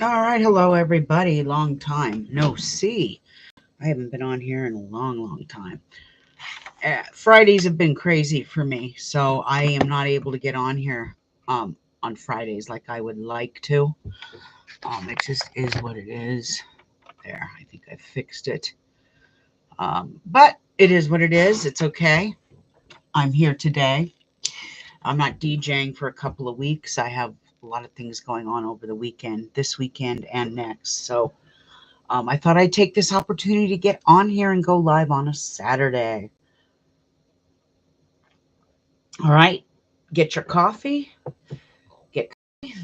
All right, hello everybody. Long time no see. I haven't been on here in a long time. Fridays have been crazy for me, so I am not able to get on here on Fridays like I would like to. It just is what it is. There, I think I fixed it. But it is what it is. It's okay. I'm here today. I'm not DJing for a couple of weeks. I have a lot of things going on over the weekend, this weekend and next. So I thought I'd take this opportunity to get on here and go live on a Saturday. All right, get your coffee. Get.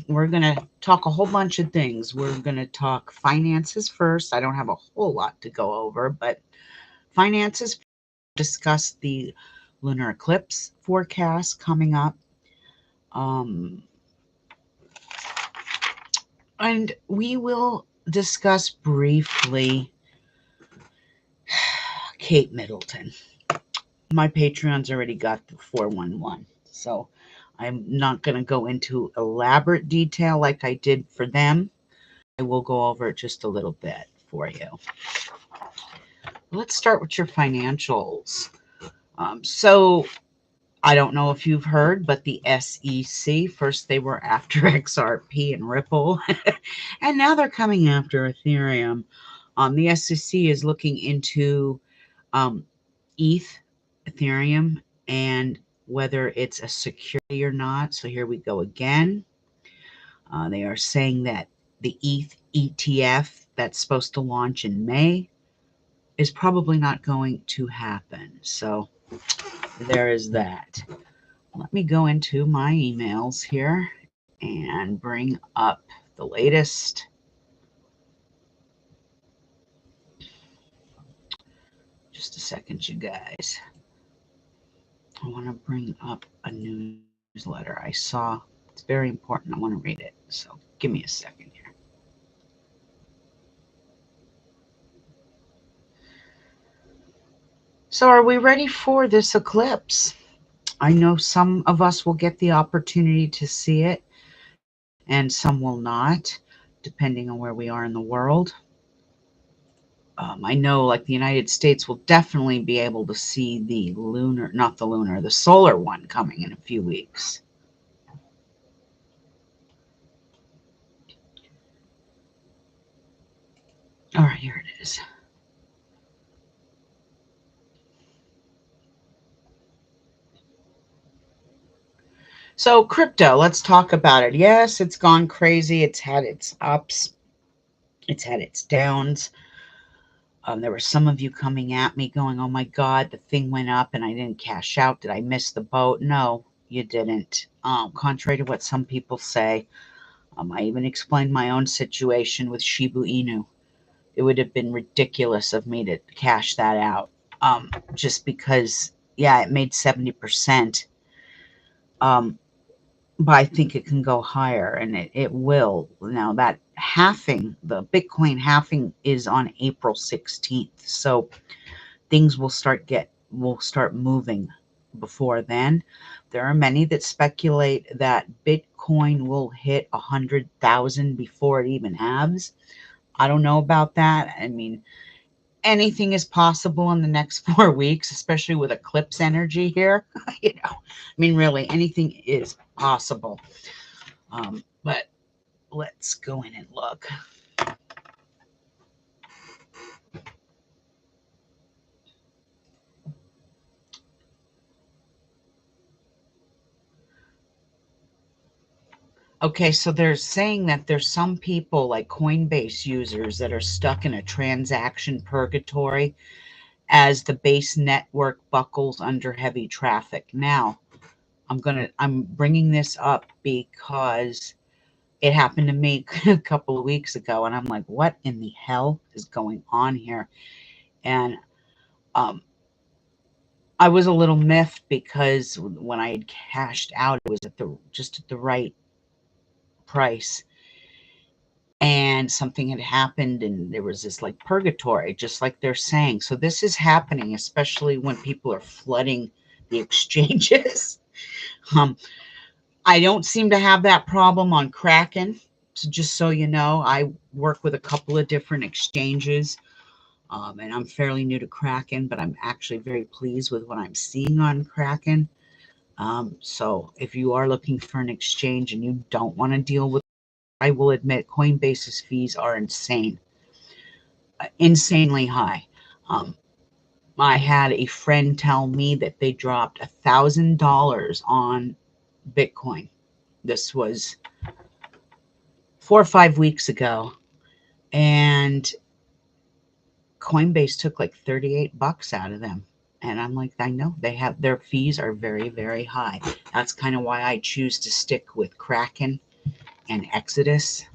We're gonna talk a whole bunch of things. We're gonna talk finances first. I don't have a whole lot to go over, but finances. Discuss the lunar eclipse forecast coming up. Um, and we will discuss briefly Kate Middleton. My Patreon's already got the 411. So I'm not going to go into elaborate detail like I did for them. I will go over it just a little bit for you. Let's start with your financials. So I don't know if you've heard, but the SEC, first they were after XRP and Ripple, and now they're coming after Ethereum. The SEC is looking into um, ETH, Ethereum, and whether it's a security or not. So here we go again. They are saying that the ETH ETF that's supposed to launch in May is probably not going to happen. So there is that. Let me go into my emails here and bring up the latest. Just a second, you guys. I want to bring up a newsletter I saw. It's very important. I want to read it. So give me a second here. So, are we ready for this eclipse? I know some of us will get the opportunity to see it, and some will not, depending on where we are in the world. I know, like, the United States will definitely be able to see the lunar, not the lunar, the solar one coming in a few weeks. All right, here it is. So, crypto, let's talk about it. Yes, it's gone crazy. It's had its ups, it's had its downs. There were some of you coming at me going, oh my God, the thing went up and I didn't cash out. Did I miss the boat? No, you didn't. Contrary to what some people say, I even explained my own situation with Shibu Inu. It would have been ridiculous of me to cash that out just because, yeah, it made 70%. Um, but I think it can go higher and it will. Now, that halving, the Bitcoin halving is on April 16th. So things will start moving before then. There are many that speculate that Bitcoin will hit 100,000 before it even halves. I don't know about that. I mean, anything is possible in the next 4 weeks, especially with eclipse energy here. I mean, really, anything is possible. But let's go in and look. Okay, so they're saying that there's some people like Coinbase users that are stuck in a transaction purgatory as the base network buckles under heavy traffic. Now, I'm bringing this up because it happened to me a couple of weeks ago and I'm like, what in the hell is going on here? And um I was a little miffed because when I had cashed out, it was at the just at the right price, and something had happened and there was this like purgatory, just like they're saying. So this is happening, especially when people are flooding the exchanges. um I don't seem to have that problem on Kraken. So just so you know, I work with a couple of different exchanges, and I'm fairly new to Kraken, but I'm actually very pleased with what I'm seeing on Kraken. So if you are looking for an exchange and you don't want to deal with, I will admit Coinbase's fees are insane, insanely high. Um, I had a friend tell me that they dropped $1,000 on Bitcoin. This was 4 or 5 weeks ago, and Coinbase took like $38 out of them. And I'm like, I know they have their fees are very, very high. That's kind of why I choose to stick with Kraken and Exodus,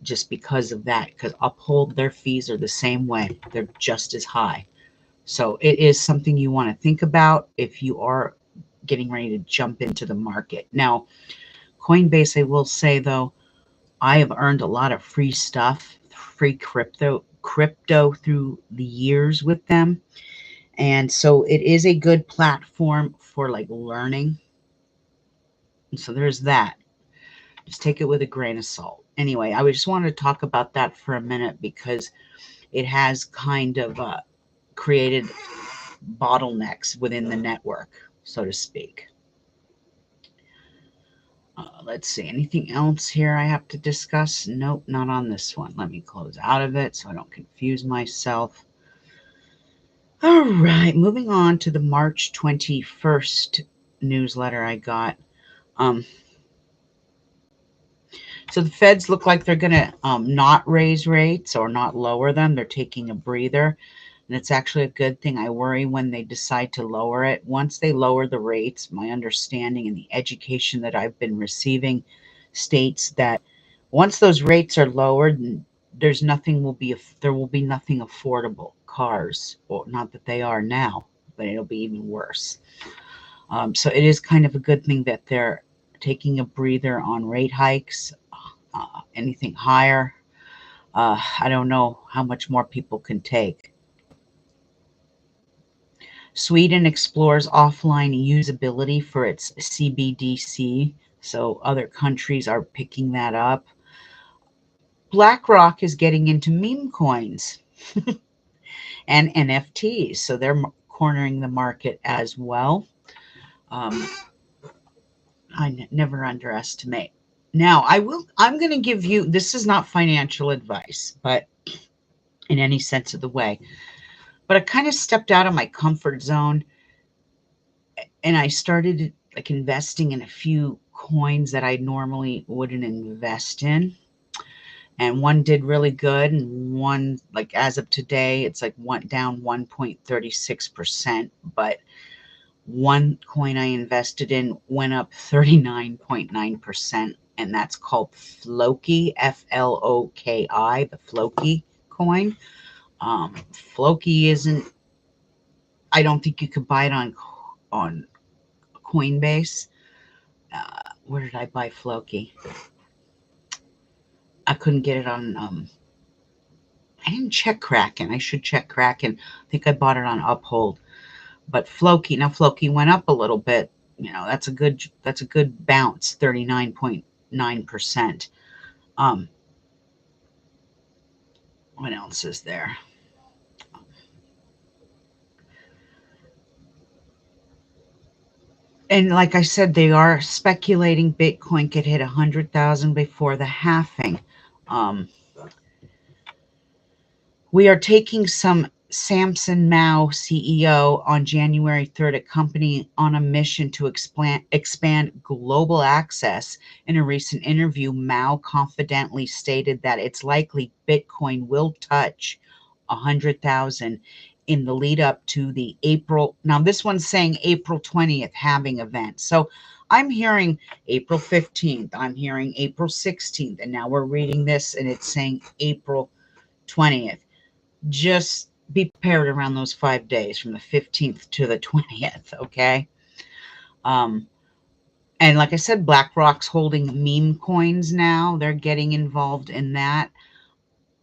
just because of that. Because Uphold, their fees are the same way, they're just as high. So it is something you want to think about if you are getting ready to jump into the market. Now, Coinbase, I will say though, I have earned a lot of free stuff, free crypto through the years with them. And so it is a good platform for like learning. And so there's that. Just take it with a grain of salt. Anyway, I just wanted to talk about that for a minute because it has kind of created bottlenecks within the network, so to speak. Let's see, anything else here I have to discuss? Nope, not on this one. Let me close out of it so I don't confuse myself. All right, moving on to the March 21st newsletter I got. Um, so the feds look like they're going to not raise rates or not lower them. They're taking a breather. And it's actually a good thing. I worry when they decide to lower it. Once they lower the rates, my understanding and the education that I've been receiving states that once those rates are lowered, there will be nothing affordable cars, or not that they are now, but it'll be even worse. So it is kind of a good thing that they're taking a breather on rate hikes. Anything higher, I don't know how much more people can take. Sweden explores offline usability for its CBDC, so other countries are picking that up. BlackRock is getting into meme coins and NFTs, so they're cornering the market as well. Um, never underestimate. Now, I'm going to give you, this is not financial advice, but in any sense of the way, but I kind of stepped out of my comfort zone and I started like investing in a few coins that I normally wouldn't invest in. And one did really good, and one, like as of today, it's like down 1.36%. But one coin I invested in went up 39.9%, and that's called Floki, Floki, the Floki coin. Floki isn't. I don't think you could buy it on Coinbase. Where did I buy Floki? I couldn't get it on. I didn't check Kraken. I should check Kraken. I think I bought it on Uphold. But Floki, now Floki went up a little bit. That's a good bounce, 39.9%. What else is there? And like I said, they are speculating Bitcoin could hit 100,000 before the halving. Um, We are taking some Samson Mao, CEO, on January 3rd, a company on a mission to expand global access. In a recent interview, Mao confidently stated that it's likely Bitcoin will touch 100,000 in the lead up to the April. Now, this one's saying April 20th halving event. So I'm hearing April 15th, I'm hearing April 16th, and now we're reading this and it's saying April 20th. Just be prepared around those 5 days from the 15th to the 20th, okay? Um, and like I said, BlackRock's holding meme coins now. They're getting involved in that.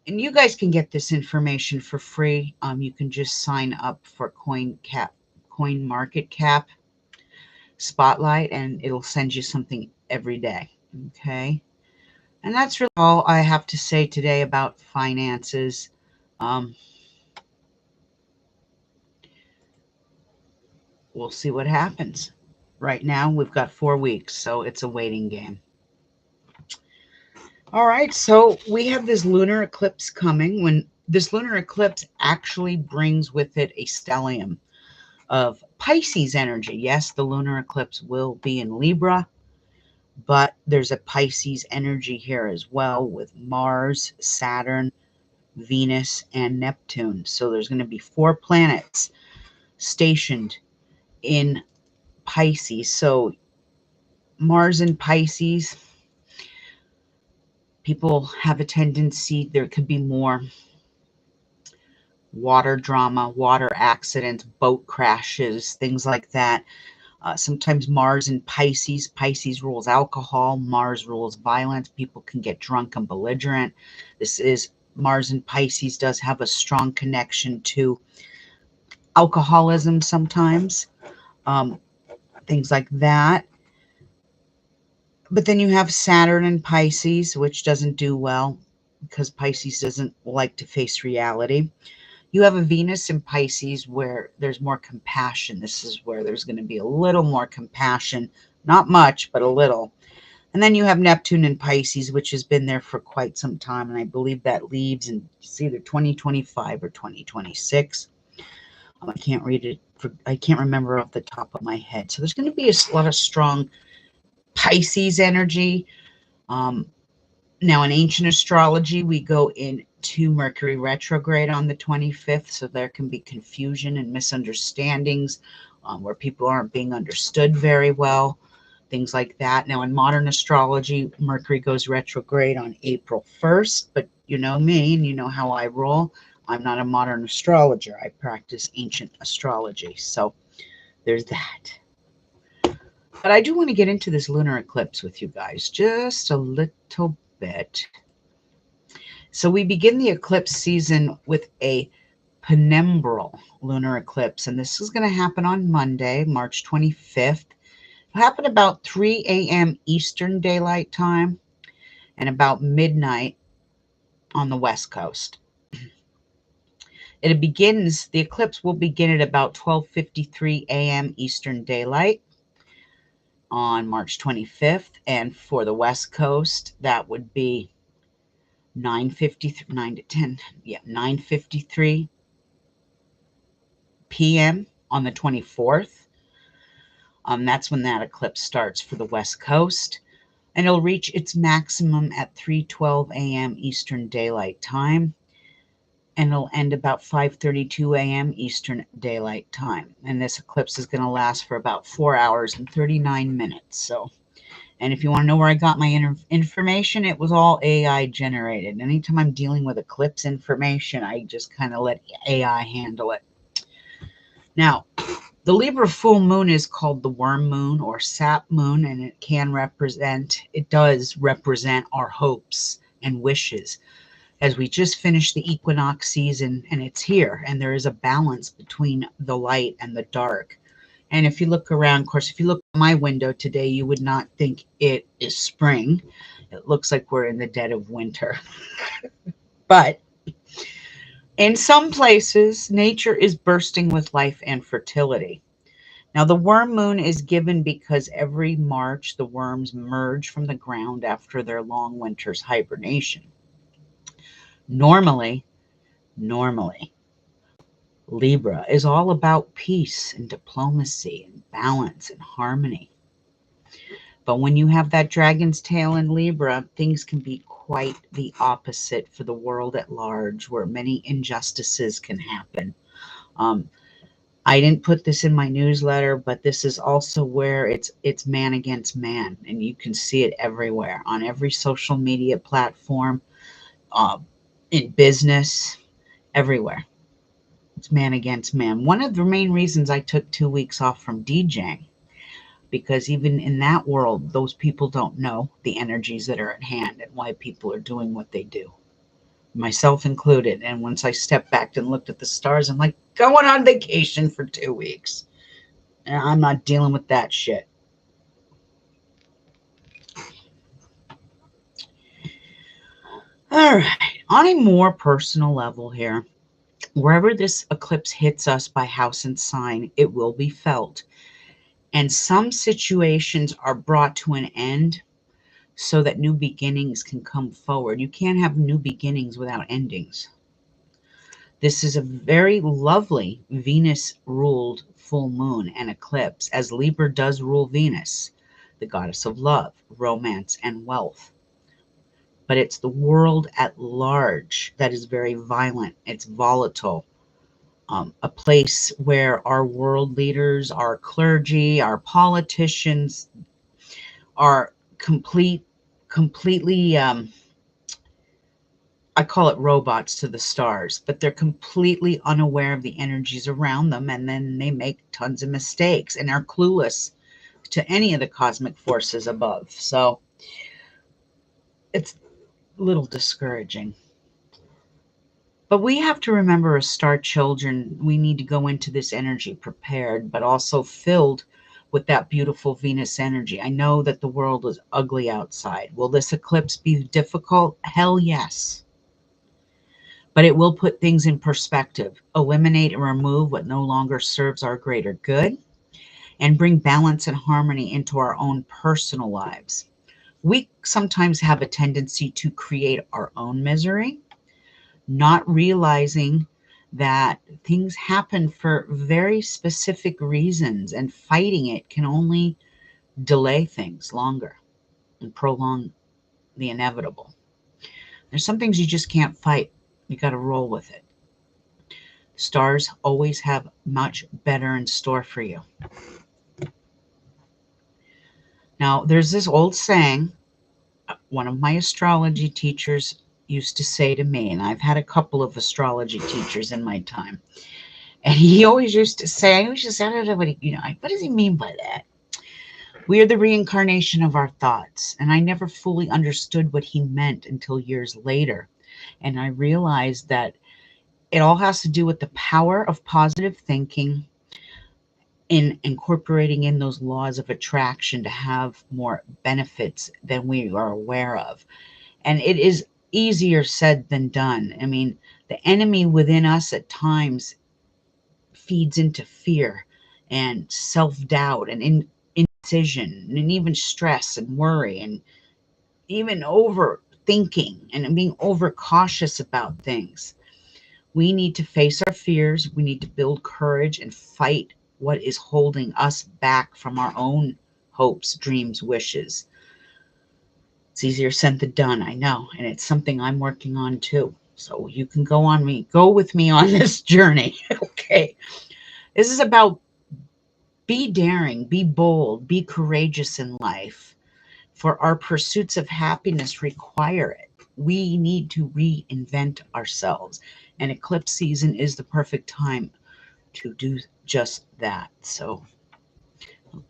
And you guys can get this information for free. You can just sign up for Coin Market Cap Spotlight, and it'll send you something every day, okay? And that's really all I have to say today about finances. Um, we'll see what happens. Right now, we've got 4 weeks, so it's a waiting game. All right, so we have this lunar eclipse coming. When this lunar eclipse actually brings with it a stellium of Pisces energy. Yes, the lunar eclipse will be in Libra, but there's a Pisces energy here as well with Mars, Saturn, Venus, and Neptune. So there's going to be 4 planets stationed in Pisces. So Mars in Pisces, people have a tendency, there could be more water drama, water accidents, boat crashes, things like that. Sometimes Mars in Pisces. Pisces rules alcohol. Mars rules violence. People can get drunk and belligerent. This is Mars in Pisces does have a strong connection to alcoholism sometimes, um, things like that. But then you have Saturn in Pisces, which doesn't do well because Pisces doesn't like to face reality. You have a Venus in Pisces where there's more compassion. This is where there's going to be a little more compassion, not much, but a little. And then you have Neptune in Pisces, which has been there for quite some time. And I believe that leaves in it's either 2025 or 2026. I can't read it. I can't remember off the top of my head. So there's going to be a lot of strong Pisces energy. Um, Now, in ancient astrology, we go into Mercury retrograde on the 25th, so there can be confusion and misunderstandings where people aren't being understood very well, things like that. Now, in modern astrology, Mercury goes retrograde on April 1st, but you know me and you know how I roll. I'm not a modern astrologer. I practice ancient astrology, so there's that. But I do want to get into this lunar eclipse with you guys just a little bit. So we begin the eclipse season with a penumbral lunar eclipse, and this is going to happen on Monday, March 25th. It'll happen about 3 a.m. Eastern Daylight Time and about midnight on the West Coast. The eclipse will begin at about 12:53 a.m. Eastern Daylight on March 25th, and for the West Coast, that would be 9:53, 9 to 10, yeah, 9:53 p.m. on the 24th. That's when that eclipse starts for the West Coast. And it'll reach its maximum at 3:12 a.m. Eastern Daylight Time. And it'll end about 5:32 a.m. Eastern Daylight Time. And this eclipse is going to last for about 4 hours and 39 minutes. So, and if you want to know where I got my information, it was all AI generated. Anytime I'm dealing with eclipse information, I just kind of let AI handle it. Now, the Libra full moon is called the worm moon or sap moon, and it does represent our hopes and wishes. As we just finished the equinox season, and it's here, and there is a balance between the light and the dark. And if you look around, of course, if you look at my window today, you would not think it is spring. It looks like we're in the dead of winter. But in some places, nature is bursting with life and fertility. Now, the worm moon is given because every March the worms merge from the ground after their long winter's hibernation. Normally, Libra is all about peace and diplomacy and balance and harmony. But when you have that dragon's tail in Libra, things can be quite the opposite for the world at large, where many injustices can happen. Um, I didn't put this in my newsletter, but this is also where it's man against man, and you can see it everywhere on every social media platform, uh, in business, everywhere. It's man against man. One of the main reasons I took 2 weeks off from DJing, because even in that world, those people don't know the energies that are at hand and why people are doing what they do, myself included. And once I stepped back and looked at the stars, I'm like, going on vacation for 2 weeks. And I'm not dealing with that shit. All right, on a more personal level here, wherever this eclipse hits us by house and sign, it will be felt. And some situations are brought to an end so that new beginnings can come forward. You can't have new beginnings without endings. This is a very lovely Venus ruled full moon and eclipse, as Libra does rule Venus, the goddess of love, romance, and wealth. But it's the world at large that is very violent. It's volatile. A place where our world leaders, our clergy, our politicians are completely, I call it robots to the stars, but they're completely unaware of the energies around them, and then they make tons of mistakes and are clueless to any of the cosmic forces above. So it's a little discouraging. But we have to remember, as star children, we need to go into this energy prepared, but also filled with that beautiful Venus energy. I know that the world is ugly outside. Will this eclipse be difficult? Hell yes. But it will put things in perspective, eliminate and remove what no longer serves our greater good, and bring balance and harmony into our own personal lives. We sometimes have a tendency to create our own misery, not realizing that things happen for very specific reasons, and fighting it can only delay things longer and prolong the inevitable. There's some things you just can't fight. You got to roll with it. Stars always have much better in store for you. Now, there's this old saying one of my astrology teachers used to say to me, and I've had a couple of astrology teachers in my time. And he always used to say, I always just, I don't know what what does he mean by that? We are the reincarnation of our thoughts. And I never fully understood what he meant until years later. And I realized that it all has to do with the power of positive thinking, in incorporating in those laws of attraction to have more benefits than we are aware of. And it is easier said than done. I mean, the enemy within us at times feeds into fear and self-doubt and indecision and even stress and worry and even overthinking and being overcautious about things. We need to face our fears. We need to build courage and fight what is holding us back from our own hopes, dreams, wishes. It's easier said than done, I know, and it's something I'm working on too. So you can go with me on this journey. Okay. This is about be daring, be bold, be courageous in life. For our pursuits of happiness require it. We need to reinvent ourselves. And eclipse season is the perfect time to do just that. So,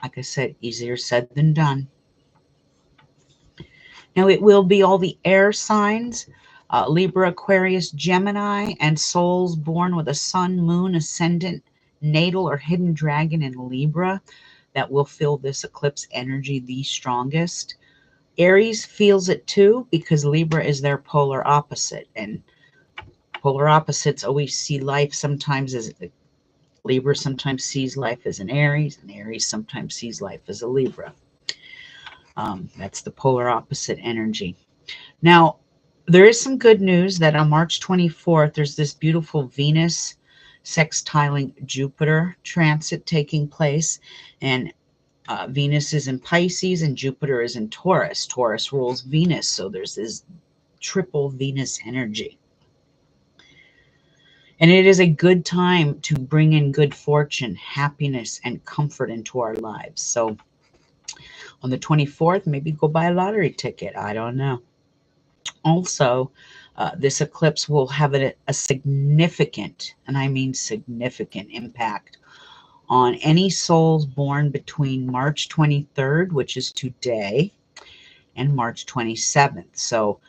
like I said, easier said than done. Now, it will be all the air signs, Libra, Aquarius, Gemini, and souls born with a sun, moon, ascendant, natal, or hidden dragon in Libra that will feel this eclipse energy the strongest. Aries feels it too, because Libra is their polar opposite, and polar opposites always see life sometimes as Libra sometimes sees life as an Aries, and Aries sometimes sees life as a Libra. That's the polar opposite energy. Now, there is some good news that on March 24th, there's this beautiful Venus sextiling Jupiter transit taking place, and Venus is in Pisces and Jupiter is in Taurus. Taurus rules Venus, so there's this triple Venus energy. And it is a good time to bring in good fortune, happiness, and comfort into our lives. So on the 24th, maybe go buy a lottery ticket. I don't know. Also, this eclipse will have a significant, and I mean significant, impact on any souls born between March 23rd, which is today, and March 27th. So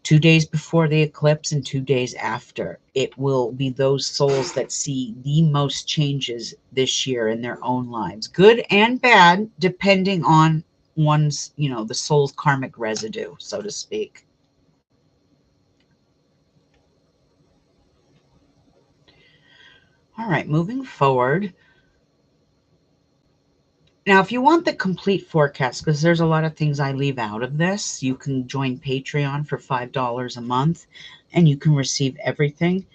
2 days before the eclipse and 2 days after. It will be those souls that see the most changes this year in their own lives, good and bad, depending on one's, the soul's karmic residue, so to speak. All right, moving forward. Now, if you want the complete forecast, because there's a lot of things I leave out of this, you can join Patreon for $5 a month and you can receive everything.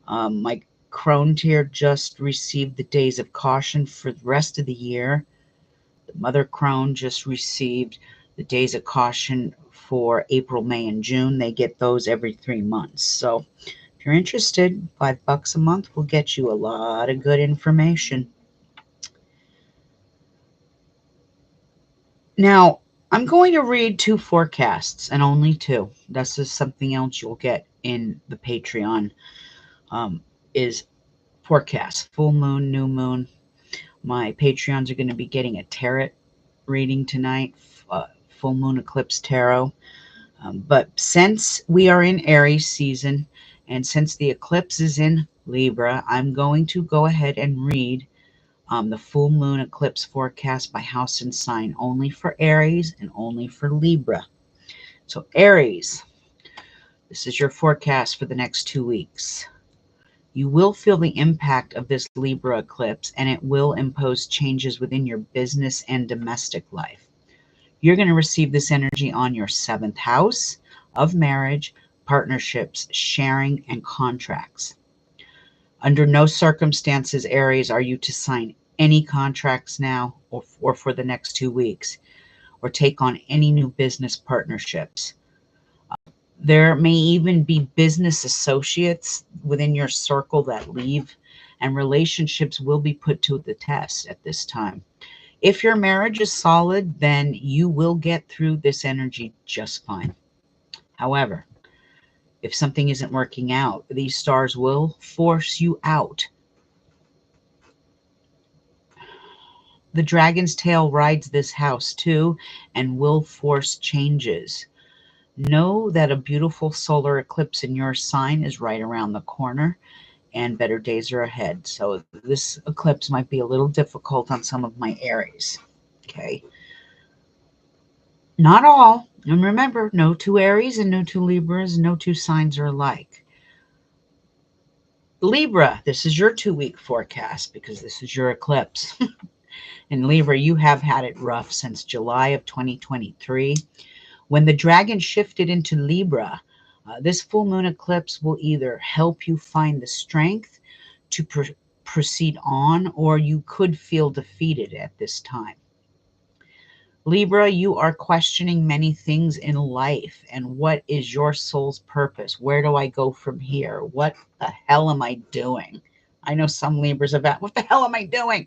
My Crone tier just received the days of caution for the rest of the year. The Mother Crone just received the days of caution for April, May, and June. They get those every 3 months. So if you're interested, $5 a month will get you a lot of good information. Now, I'm going to read two forecasts and only two. This is something else you'll get in the Patreon, is forecast, full moon, new moon. My Patreons are going to be getting a tarot reading tonight, full moon eclipse tarot. But since we are in Aries season and since the eclipse is in Libra, I'm going to go ahead and read the full moon eclipse forecast by house and sign, only for Aries and only for Libra. So Aries, this is your forecast for the next 2 weeks. You will feel the impact of this Libra eclipse, and it will impose changes within your business and domestic life. You're going to receive this energy on your 7th house of marriage, partnerships, sharing, and contracts. Under no circumstances, Aries, are you to sign any contracts now or for the next 2 weeks, or take on any new business partnerships. There may even be business associates within your circle that leave, and relationships will be put to the test at this time. If your marriage is solid, then you will get through this energy just fine. However, if something isn't working out, these stars will force you out. The dragon's tail rides this house too and will force changes. Know that a beautiful solar eclipse in your sign is right around the corner and better days are ahead. So this eclipse might be a little difficult on some of my Aries. Okay. Not all. And remember, no two Aries and no two Libras, no two signs are alike. Libra, this is your 2-week forecast because this is your eclipse. In Libra, you have had it rough since July of 2023. When the dragon shifted into Libra, this full moon eclipse will either help you find the strength to proceed on, or you could feel defeated at this time. Libra, you are questioning many things in life. And what is your soul's purpose? Where do I go from here? What the hell am I doing? I know some Libras are about, what the hell am I doing?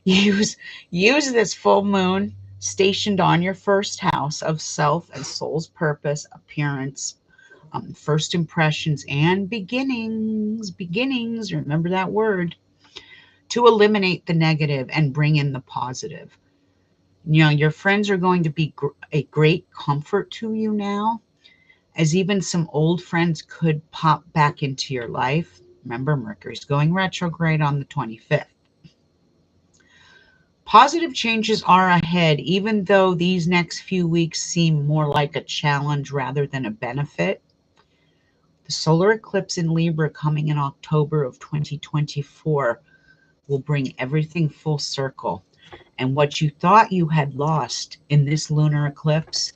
Use this full moon stationed on your first house of self and soul's purpose, appearance, first impressions, and beginnings. Beginnings, remember that word, to eliminate the negative and bring in the positive. You know, your friends are going to be a great comfort to you now, as even some old friends could pop back into your life. Remember, Mercury's going retrograde on the 25th. Positive changes are ahead, even though these next few weeks seem more like a challenge rather than a benefit. The solar eclipse in Libra coming in October of 2024 will bring everything full circle. And what you thought you had lost in this lunar eclipse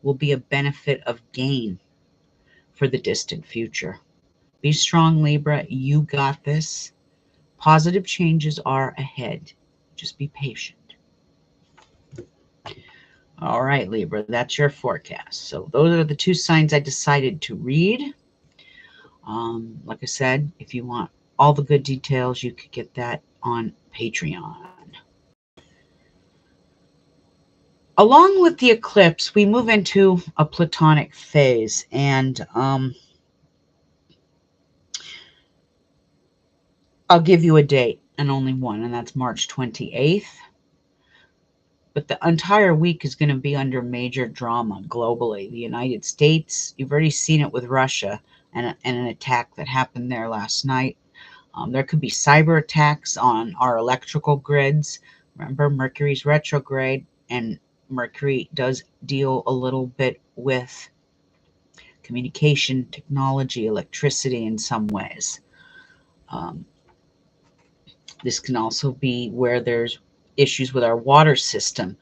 will be a benefit of gain for the distant future. Be strong, Libra. You got this. Positive changes are ahead. Just be patient. All right, Libra, that's your forecast. So those are the two signs I decided to read. Like I said, if you want all the good details, you could get that on Patreon. Along with the eclipse, we move into a Platonic phase, and I'll give you a date, and only one, and that's March 28th. But the entire week is going to be under major drama globally. The United States, you've already seen it with Russia and an attack that happened there last night. There could be cyber attacks on our electrical grids. Remember, Mercury's retrograde, and Mercury does deal a little bit with communication, technology, electricity in some ways. Um, this can also be where there's issues with our water system.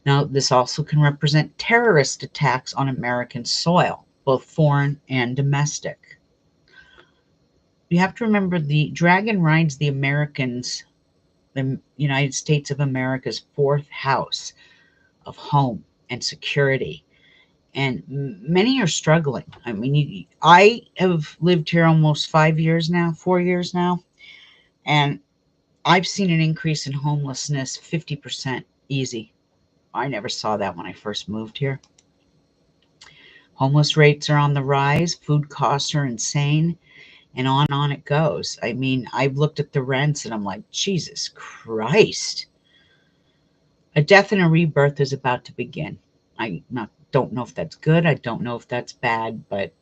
Now, this also can represent terrorist attacks on American soil, both foreign and domestic. You have to remember the dragon rides the Americans, the United States of America's fourth house of home and security. And many are struggling. I mean, I have lived here almost 5 years now, 4 years now, and I've seen an increase in homelessness 50% easy. I never saw that when I first moved here. Homeless rates are on the rise, food costs are insane, and on it goes. I mean, I've looked at the rents and I'm like, Jesus Christ. A death and a rebirth is about to begin. Don't know if that's good. I don't know if that's bad, but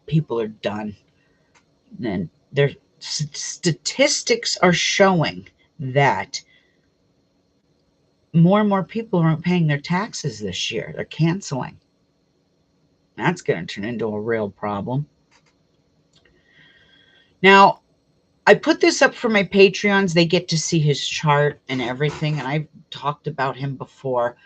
people are done. And their statistics are showing that more and more people aren't paying their taxes this year. They're canceling. That's going to turn into a real problem. Now, I put this up for my Patreons. They get to see his chart and everything, and I've talked about him before.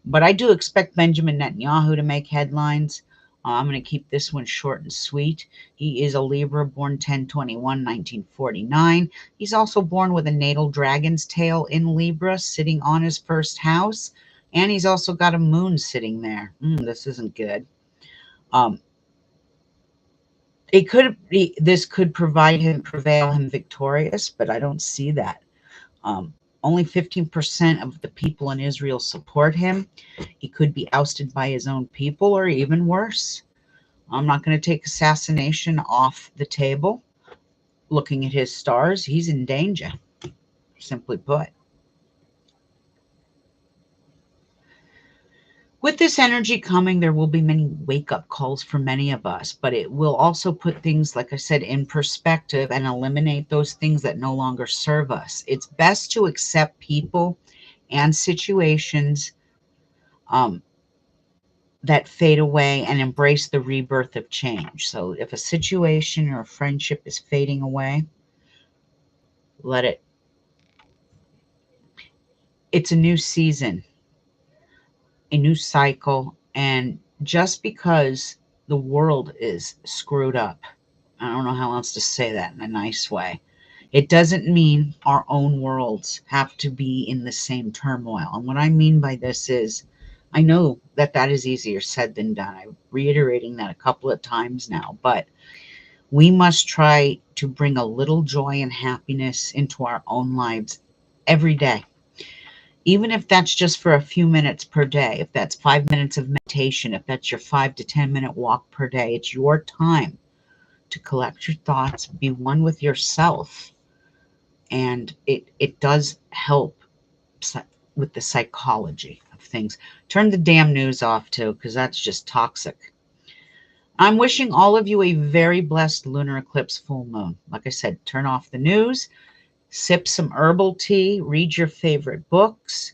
But I do expect Benjamin Netanyahu to make headlines. I'm going to keep this one short and sweet. He is a Libra, born 10/21, 1949. He's also born with a natal dragon's tail in Libra, sitting on his first house. And he's also got a moon sitting there. This isn't good. This could prevail him victorious, but I don't see that. Only 15% of the people in Israel support him. He could be ousted by his own people, or even worse. I'm not going to take assassination off the table. Looking at his stars, he's in danger, simply put. With this energy coming, there will be many wake-up calls for many of us, but it will also put things, like I said, in perspective and eliminate those things that no longer serve us. It's best to accept people and situations that fade away and embrace the rebirth of change. So if a situation or a friendship is fading away, let it. It's a new season, a new cycle, and just because the world is screwed up, I don't know how else to say that in a nice way, it doesn't mean our own worlds have to be in the same turmoil. And what I mean by this is, I know that that is easier said than done. I'm reiterating that a couple of times now, but we must try to bring a little joy and happiness into our own lives every day. Even if that's just for a few minutes per day, if that's 5 minutes of meditation, if that's your 5 to 10 minute walk per day, it's your time to collect your thoughts, be one with yourself. And it does help with the psychology of things. Turn the damn news off too, because that's just toxic. I'm wishing all of you a very blessed lunar eclipse full moon. Like I said, turn off the news, sip some herbal tea, read your favorite books,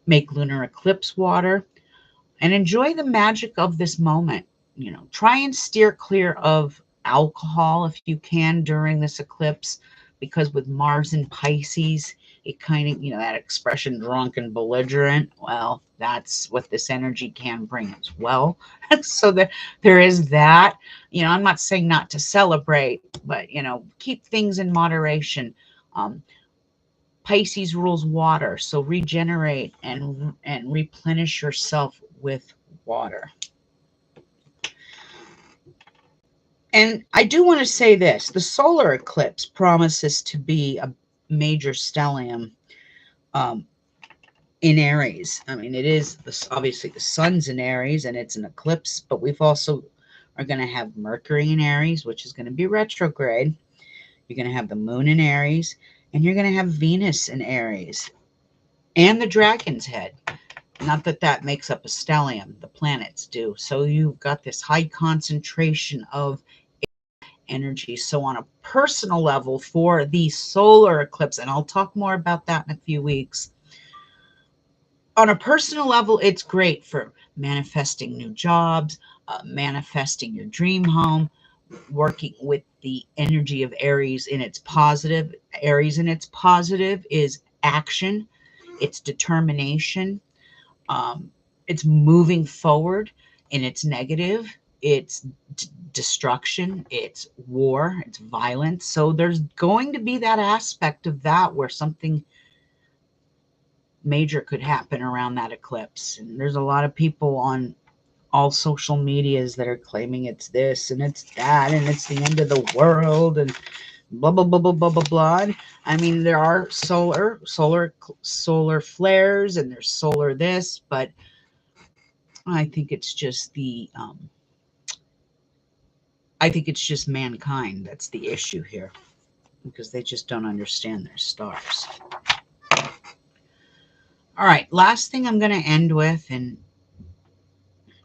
make lunar eclipse water, and enjoy the magic of this moment. Try and steer clear of alcohol if you can during this eclipse, because with Mars and Pisces, it kind of, that expression drunk and belligerent, well, that's what this energy can bring as well. So there is that. I'm not saying not to celebrate, but, keep things in moderation. Pisces rules water, so regenerate and replenish yourself with water. And I do want to say this, the solar eclipse promises to be a major stellium in Aries. I mean, it is obviously the sun's in Aries and it's an eclipse, but we've also are going to have Mercury in Aries, which is going to be retrograde. You're going to have the moon in Aries, and you're going to have Venus in Aries and the dragon's head. Not that that makes up a stellium, the planets do. So you've got this high concentration of energy. So on a personal level for the solar eclipse, and I'll talk more about that in a few weeks, on a personal level, it's great for manifesting new jobs, manifesting your dream home, working with the energy of Aries in its positive. Aries in its positive is action, it's determination, it's moving forward. In its negative, it's destruction, it's war, it's violence. So there's going to be that aspect of that where something major could happen around that eclipse. And there's a lot of people on all social medias that are claiming it's this and it's that and it's the end of the world and blah blah blah blah blah blah blah. I mean, there are solar flares and there's solar this, but I think it's just I think it's just mankind that's the issue here, because they just don't understand their stars. All right, last thing I'm going to end with, and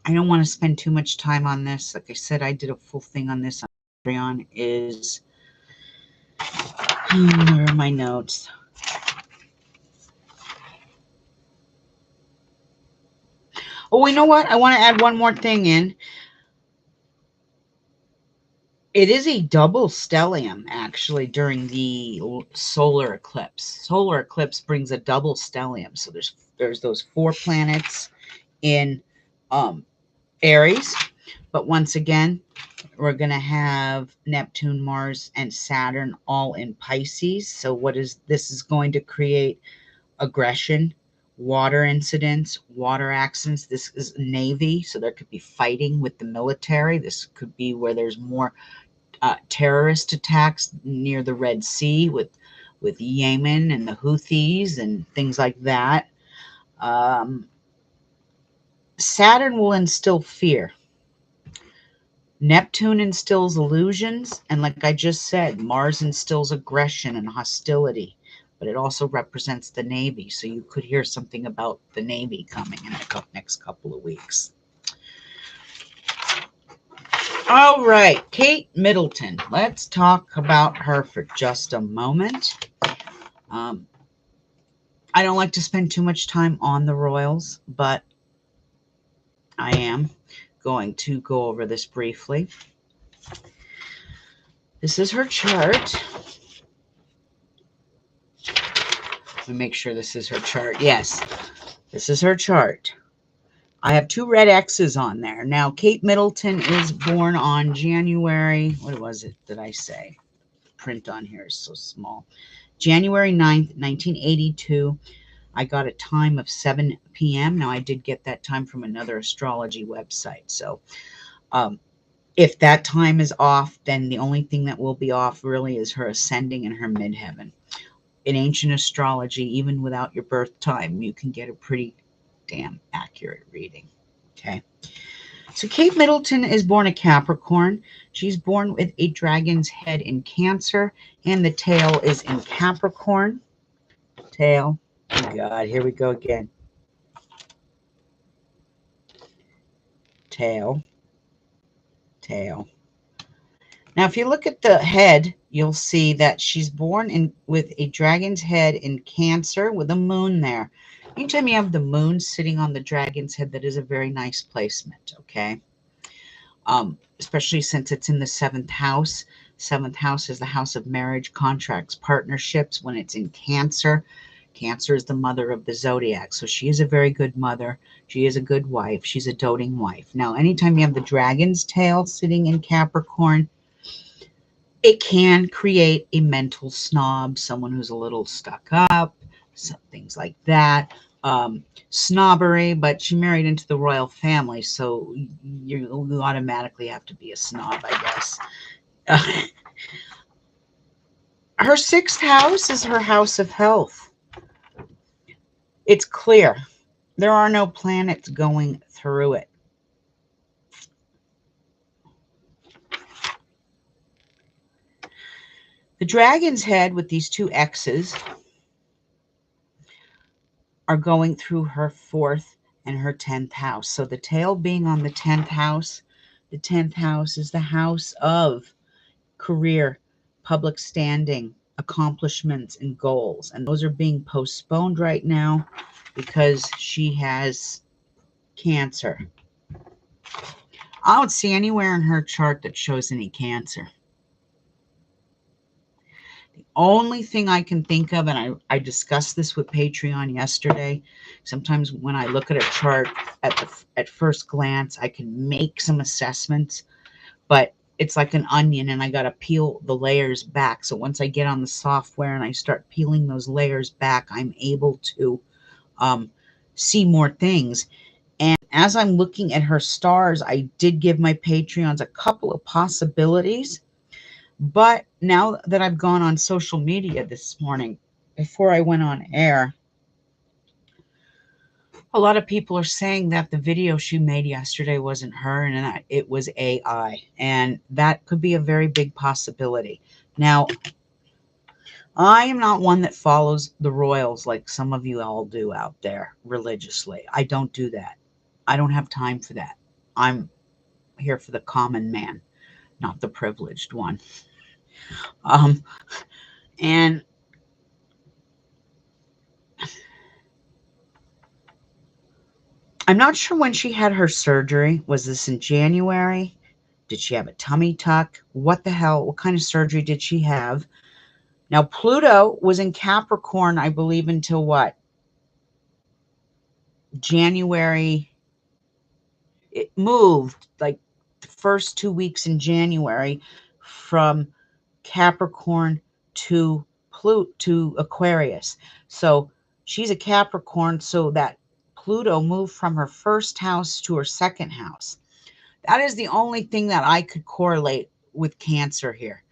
I don't want to spend too much time on this. Like I said, I did a full thing on this on Patreon. Is where are my notes? Oh, you know what? I want to add one more thing in. It is a double stellium, actually, during the solar eclipse. Solar eclipse brings a double stellium. So there's those 4 planets in Aries. But once again, we're going to have Neptune, Mars, and Saturn all in Pisces. So this is going to create aggression, water incidents, water accidents. This is Navy, so there could be fighting with the military. This could be where there's more terrorist attacks near the Red Sea with Yemen and the Houthis and things like that. Saturn will instill fear. Neptune instills illusions, and like I just said, Mars instills aggression and hostility, but it also represents the Navy, so you could hear something about the Navy coming in the next couple of weeks. All right, Kate Middleton. Let's talk about her for just a moment. I don't like to spend too much time on the royals, but I am going to go over this briefly. This is her chart. Let me make sure this is her chart. Yes, this is her chart. I have 2 red X's on there. Now, Kate Middleton is born on January, what was it that I say? The print on here is so small. January 9th, 1982. I got a time of 7 p.m. Now, I did get that time from another astrology website. So, if that time is off, then the only thing that will be off really is her ascending and her midheaven. In ancient astrology, even without your birth time, you can get a pretty damn accurate reading. Okay. So Kate Middleton is born a Capricorn. She's born with a dragon's head in Cancer, and the tail is in Capricorn. Tail. Oh God, here we go again. Tail. Tail. Now, if you look at the head, you'll see that she's born with a dragon's head in Cancer with a moon there. Anytime you have the moon sitting on the dragon's head, that is a very nice placement, okay? Especially since it's in the 7th house. 7th house is the house of marriage, contracts, partnerships. When it's in Cancer, Cancer is the mother of the zodiac. So she is a very good mother. She is a good wife. She's a doting wife. Now, anytime you have the dragon's tail sitting in Capricorn, it can create a mental snob, someone who's a little stuck up, things like that. Snobbery, but she married into the royal family, so you automatically have to be a snob, I guess. Her 6th house is her house of health. It's clear. There are no planets going through it. The dragon's head with these 2 X's are going through her 4th and her 10th house. So the tail being on the 10th house is the house of career, public standing, accomplishments, and goals. And those are being postponed right now because she has Cancer. I don't see anywhere in her chart that shows any Cancer. The only thing I can think of, and I discussed this with Patreon yesterday, sometimes when I look at a chart at first glance, I can make some assessments, but it's like an onion and I got to peel the layers back. So once I get on the software and I start peeling those layers back, I'm able to um, see more things. And as I'm looking at her stars, I did give my Patreons a couple of possibilities. But now that I've gone on social media this morning, before I went on air, a lot of people are saying that the video she made yesterday wasn't her and that it was AI. And that could be a very big possibility. Now, I am not one that follows the royals like some of you all do out there religiously. I don't do that. I don't have time for that. I'm here for the common man, not the privileged one. Um, and I'm not sure when she had her surgery. Was this in January? Did she have a tummy tuck? What the hell? What kind of surgery did she have? Now, Pluto was in Capricorn, I believe, until what? January. It moved like the first 2 weeks in January from Capricorn to Pluto to Aquarius. So she's a Capricorn, so that Pluto moved from her first house to her second house. That is the only thing that I could correlate with Cancer here,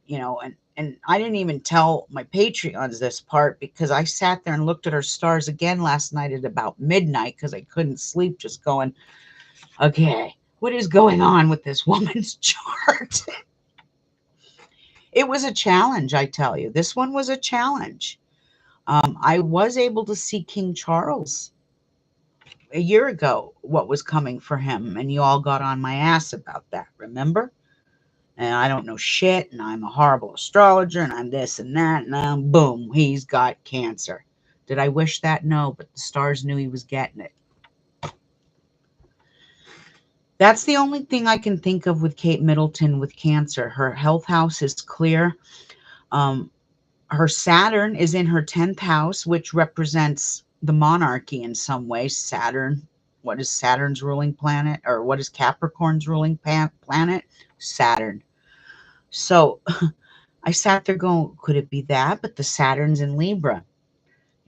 and I didn't even tell my Patreons this part because I sat there and looked at her stars again last night at about midnight because I couldn't sleep, just going, okay, what is going on with this woman's chart? It was a challenge, I tell you. This one was a challenge. I was able to see King Charles a year ago, what was coming for him, and you all got on my ass about that, remember? And I don't know shit, and I'm a horrible astrologer, and I'm this and that, and now, boom, he's got Cancer. Did I wish that? No, but the stars knew he was getting it. That's the only thing I can think of with Kate Middleton with Cancer. Her health house is clear. Um, her Saturn is in her 10th house, which represents the monarchy in some way. Saturn, what is Saturn's ruling planet? Or what is Capricorn's ruling planet? Saturn. So I sat there going, could it be that? But the Saturn's in Libra.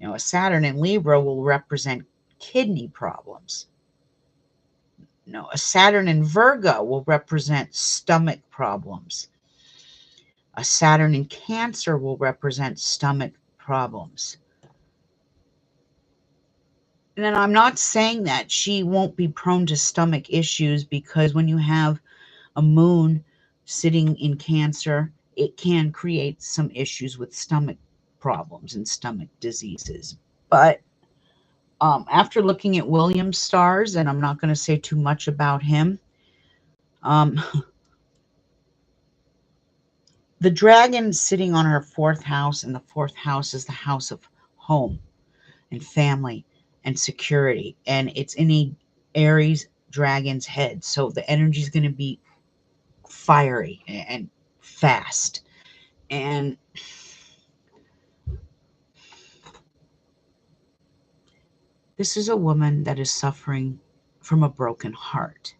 A Saturn in Libra will represent kidney problems. No, a Saturn in Virgo will represent stomach problems. A Saturn in Cancer will represent stomach problems. And then I'm not saying that she won't be prone to stomach issues, because when you have a moon sitting in Cancer, it can create some issues with stomach problems and stomach diseases. But after looking at William's stars, and I'm not going to say too much about him, um, the dragon sitting on her fourth house, and the fourth house is the house of home and family and security. And it's in a Aries dragon's head. So the energy is going to be fiery and fast. And this is a woman that is suffering from a broken heart.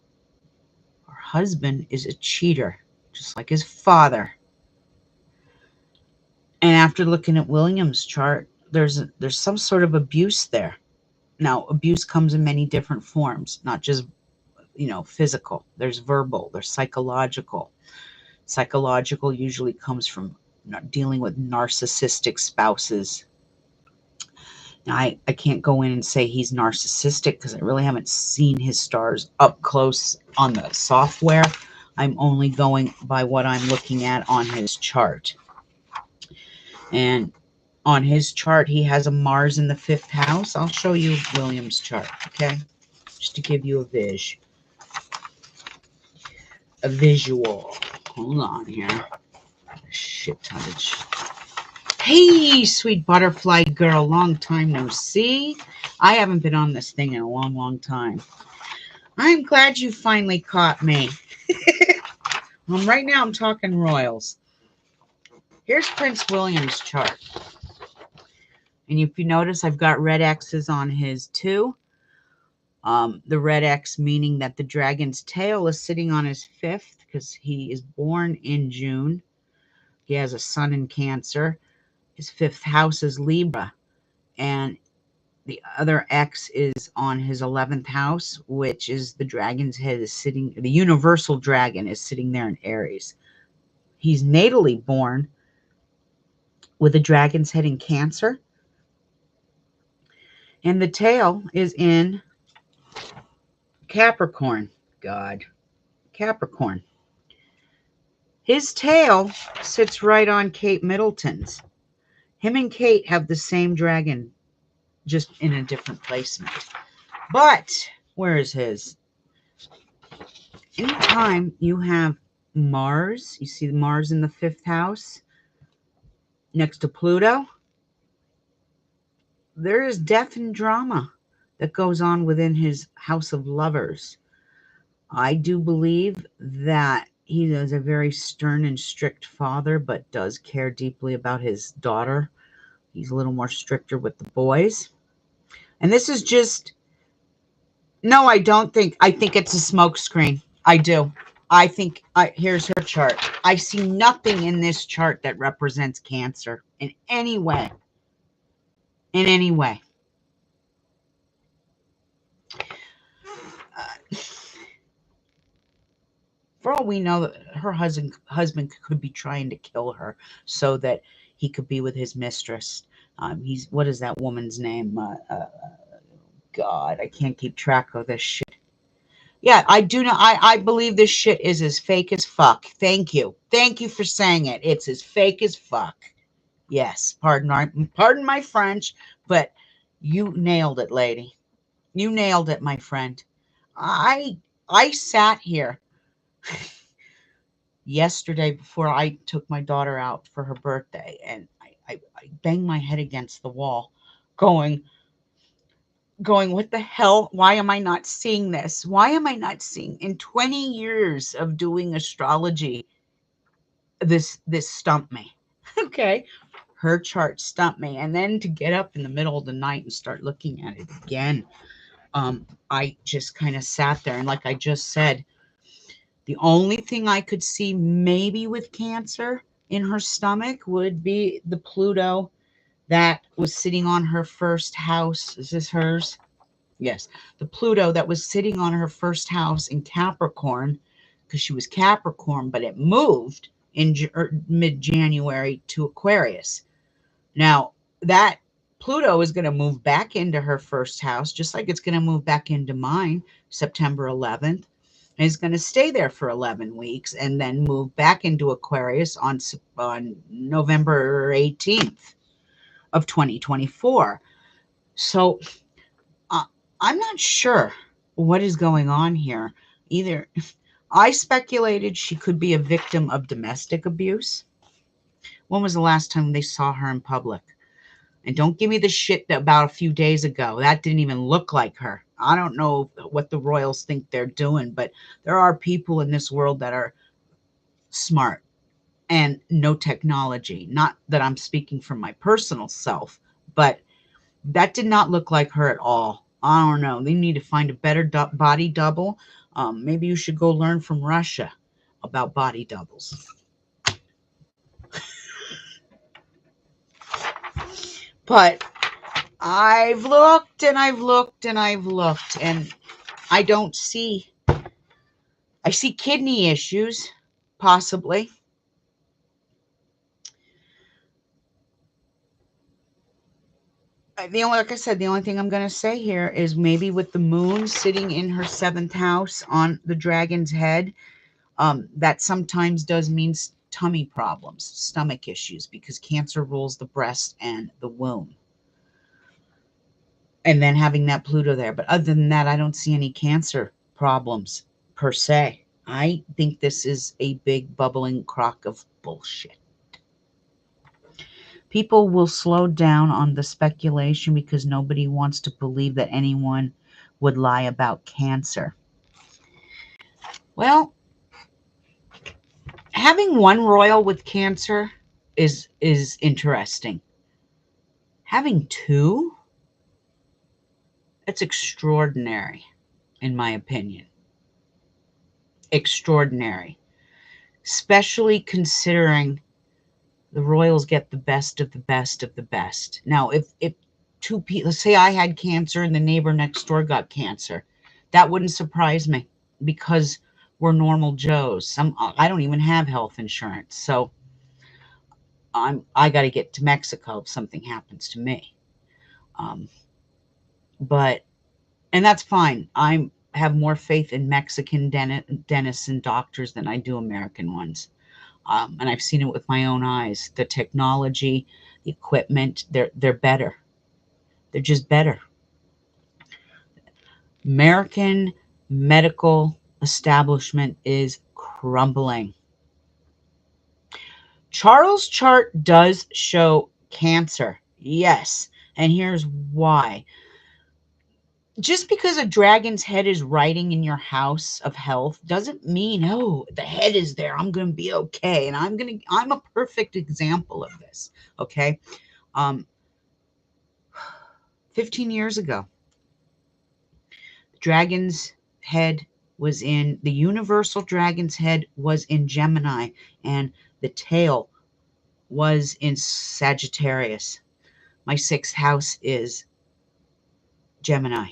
Her husband is a cheater, just like his father. And after looking at William's chart, there's some sort of abuse there. Now, abuse comes in many different forms, not just physical. There's verbal, there's psychological. Psychological usually comes from dealing with narcissistic spouses. Now, I can't go in and say he's narcissistic because I really haven't seen his stars up close on the software. I'm only going by what I'm looking at on his chart. And on his chart, he has a Mars in the 5th house. I'll show you William's chart, okay? Just to give you a visual. Hold on here. Shit tonnage. Hey, sweet butterfly girl. Long time no see. I haven't been on this thing in a long, long time. I'm glad you finally caught me. Right now I'm talking royals. Here's Prince William's chart. And if you notice, I've got red X's on his too. The red X meaning that the dragon's tail is sitting on his fifth because he is born in June. He has a sun in Cancer. His fifth house is Libra. And the other X is on his 11th house, which is the dragon's head is sitting, the universal dragon is sitting there in Aries. He's natally born with a dragon's head in Cancer. And the tail is in Capricorn. God, Capricorn. His tail sits right on Kate Middleton's. Him and Kate have the same dragon, just in a different placement. But where is his? Anytime you have Mars, you see Mars in the fifth house next to Pluto, there is death and drama that goes on within his house of lovers. I do believe that he is a very stern and strict father, but does care deeply about his daughter. He's a little more stricter with the boys. And this is just, no, I don't think, I think it's a smokescreen. I do. I think, here's her chart. I see nothing in this chart that represents Cancer in any way. In any way. For all we know, her husband could be trying to kill her so that he could be with his mistress. What is that woman's name? God, I can't keep track of this shit. Yeah, I do know. I believe this shit is as fake as fuck. Thank you. Thank you for saying it. It's as fake as fuck. Yes, pardon my French, but you nailed it, lady. You nailed it, my friend. I I sat here yesterday before I took my daughter out for her birthday, and I banged my head against the wall, going, what the hell? Why am I not seeing this? Why am I not seeing in 20 years of doing astrology? This stumped me. Okay. Her chart stumped me. And then to get up in the middle of the night and start looking at it again, I just kind of sat there. And like I just said, the only thing I could see maybe with Cancer in her stomach would be the Pluto that was sitting on her first house. Is this hers? Yes. The Pluto that was sitting on her first house in Capricorn, because she was Capricorn, but it moved in mid-January to Aquarius. Now, that Pluto is going to move back into her first house, just like it's going to move back into mine September 11th. And it's going to stay there for 11 weeks and then move back into Aquarius on November 18th of 2024. So I'm not sure what is going on here. Either I speculated she could be a victim of domestic abuse. When was the last time they saw her in public? And don't give me the shit about a few days ago. That didn't even look like her. I don't know what the royals think they're doing, but there are people in this world that are smart and no technology. Not that I'm speaking from my personal self, but that did not look like her at all. I don't know. They need to find a better body double. Maybe you should go learn from Russia about body doubles. But I've looked and I've looked and I've looked, and I don't see. I see kidney issues, possibly. Like I said, the only thing I'm going to say here is maybe with the moon sitting in her seventh house on the dragon's head, that sometimes does mean tummy problems, stomach issues, because Cancer rules the breast and the womb. And then having that Pluto there. But other than that, I don't see any Cancer problems per se. I think this is a big bubbling crock of bullshit. People will slow down on the speculation because nobody wants to believe that anyone would lie about Cancer. Well, having one royal with Cancer is interesting. Having two, that's extraordinary, in my opinion. Extraordinary. Especially considering the royals get the best of the best of the best. Now, if two people, let's say I had cancer and the neighbor next door got cancer, that wouldn't surprise me because we're normal Joes. I don't even have health insurance, so I got to get to Mexico if something happens to me. Um, but and that's fine. I have more faith in Mexican dentists and doctors than I do American ones. And I've seen it with my own eyes. The technology, the equipment, they're better. They're just better. American medical establishment is crumbling. Charles' chart does show Cancer. Yes. And here's why. Just because a dragon's head is writing in your house of health doesn't mean, oh, the head is there, I'm going to be okay. And I'm a perfect example of this. Okay. Um, 15 years ago, the dragon's head was in the universal dragon's head was in Gemini, and the tail was in Sagittarius. My sixth house is Gemini.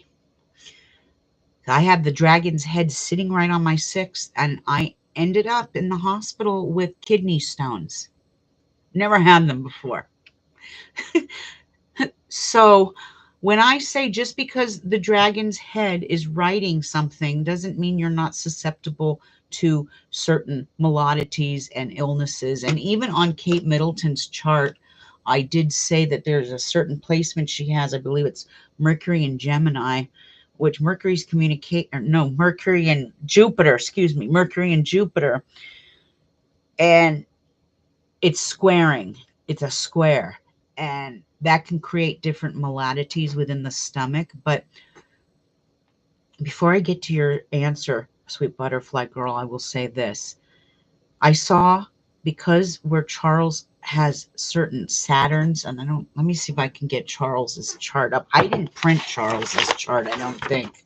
I had the dragon's head sitting right on my sixth, and I ended up in the hospital with kidney stones. Never had them before. So when I say just because the dragon's head is writing something doesn't mean you're not susceptible to certain maladies and illnesses. And even on Kate Middleton's chart, I did say that there's a certain placement she has. I believe it's Mercury and Gemini, which Mercury's Mercury and Jupiter, excuse me, Mercury and Jupiter. And it's squaring. It's a square. And that can create different maladies within the stomach. But before I get to your answer, sweet butterfly girl, I will say this. I saw, because where Charles has certain Saturns, and let me see if I can get Charles's chart up. I didn't print Charles's chart, I don't think.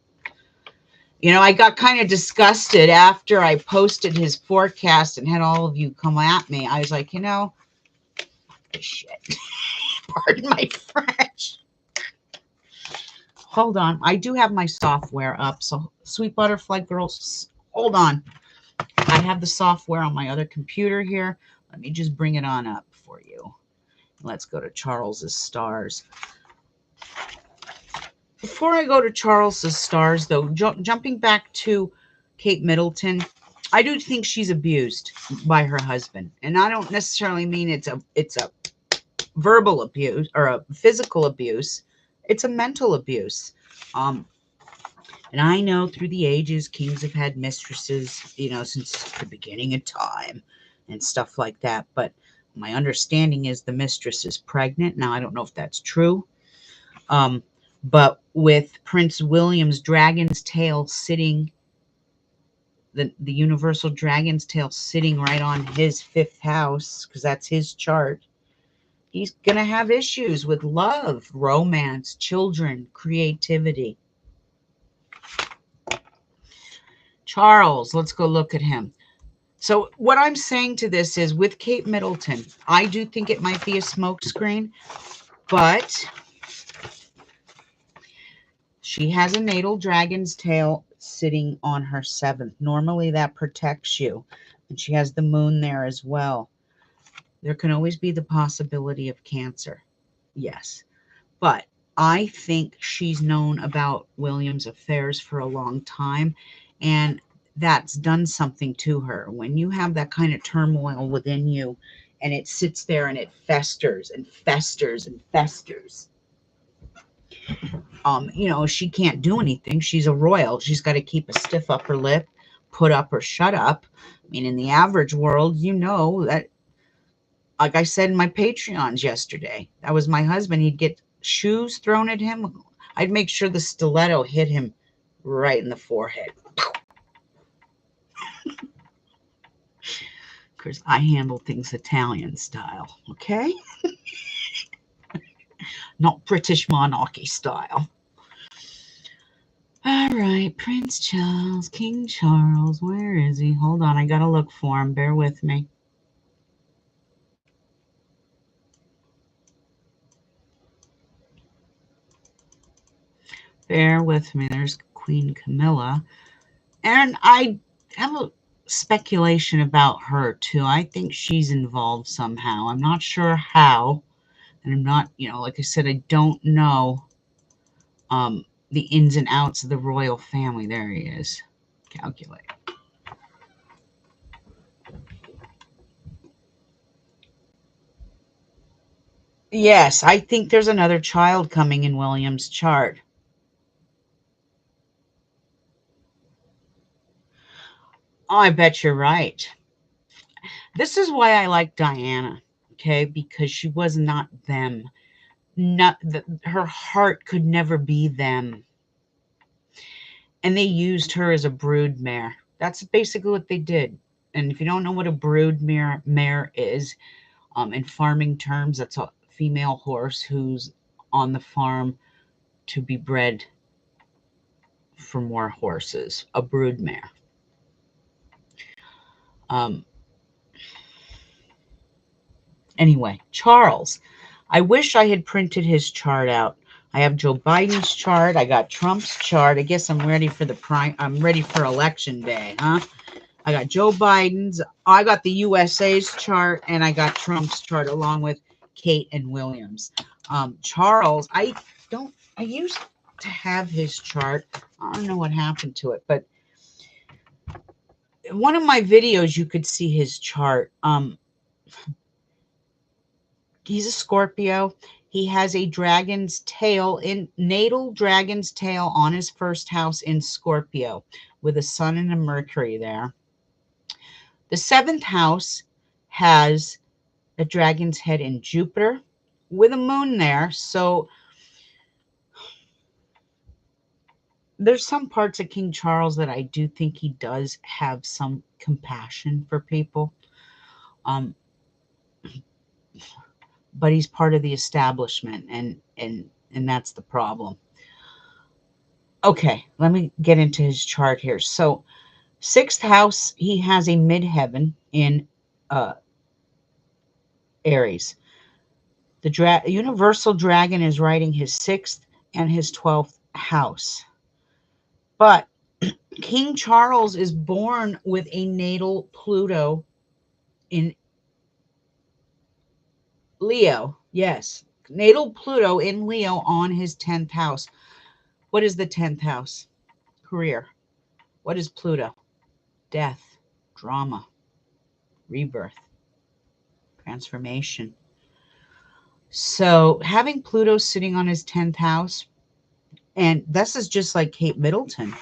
You know, I got kind of disgusted after I posted his forecast and had all of you come at me. I was like, shit. Pardon my French. Hold on. I do have my software up. So, sweet butterfly girls, hold on. I have the software on my other computer here. Let me just bring it on up for you. Let's go to Charles's stars. Before I go to Charles's stars, though, jumping back to Kate Middleton, I do think she's abused by her husband. And I don't necessarily mean it's a verbal abuse or a physical abuse. It's a mental abuse. And I know through the ages, kings have had mistresses, since the beginning of time and stuff like that. But my understanding is the mistress is pregnant. Now, I don't know if that's true. But with Prince William's dragon's tail sitting, the universal dragon's tail sitting right on his fifth house, because that's his chart, he's going to have issues with love, romance, children, creativity. Charles, let's go look at him. So what I'm saying to this is, with Kate Middleton, I do think it might be a smokescreen, but she has a natal dragon's tail sitting on her seventh. Normally that protects you. And she has the moon there as well. There can always be the possibility of cancer. Yes. But I think she's known about William's affairs for a long time, and that's done something to her. When you have that kind of turmoil within you, and it sits there and it festers and festers and festers, she can't do anything. She's a royal. She's got to keep a stiff upper lip, put up or shut up. I mean, in the average world, that, like I said in my Patreons yesterday, that was my husband. He'd get shoes thrown at him. I'd make sure the stiletto hit him right in the forehead. Because I handle things Italian style, okay? Not British monarchy style. All right, Prince Charles, King Charles, where is he? Hold on, I gotta look for him. Bear with me. Bear with me. There's Queen Camilla. And I have a speculation about her, too. I think she's involved somehow. I'm not sure how. And I'm not, like I said, I don't know the ins and outs of the royal family. There he is. Calculate. Yes, I think there's another child coming in William's chart. Oh, I bet you're right. This is why I like Diana, okay? Because she was not them. Not her heart could never be them. And they used her as a brood mare. That's basically what they did. And if you don't know what a brood mare is, in farming terms, that's a female horse who's on the farm to be bred for more horses, a brood mare. Um, anyway, Charles. I wish I had printed his chart out. I have Joe Biden's chart. I got Trump's chart. I guess I'm ready for I'm ready for election day, huh? I got Joe Biden's. I got the USA's chart, and I got Trump's chart along with Kate and Williams. Charles, I used to have his chart. I don't know what happened to it, but one of my videos you could see his chart. He's a Scorpio. He has a dragon's tail natal dragon's tail on his first house in Scorpio with a sun and a Mercury there. The seventh house has a dragon's head in Jupiter with a moon there. So there's some parts of King Charles that I do think he does have some compassion for people. But he's part of the establishment, and that's the problem. Okay, let me get into his chart here. So, sixth house, he has a midheaven in Aries. The universal dragon is riding his sixth and his 12th house. But King Charles is born with a natal Pluto in Leo. Yes, natal Pluto in Leo on his 10th house. What is the 10th house? Career. What is Pluto? Death, drama, rebirth, transformation. So having Pluto sitting on his 10th house, and this is just like Kate Middleton,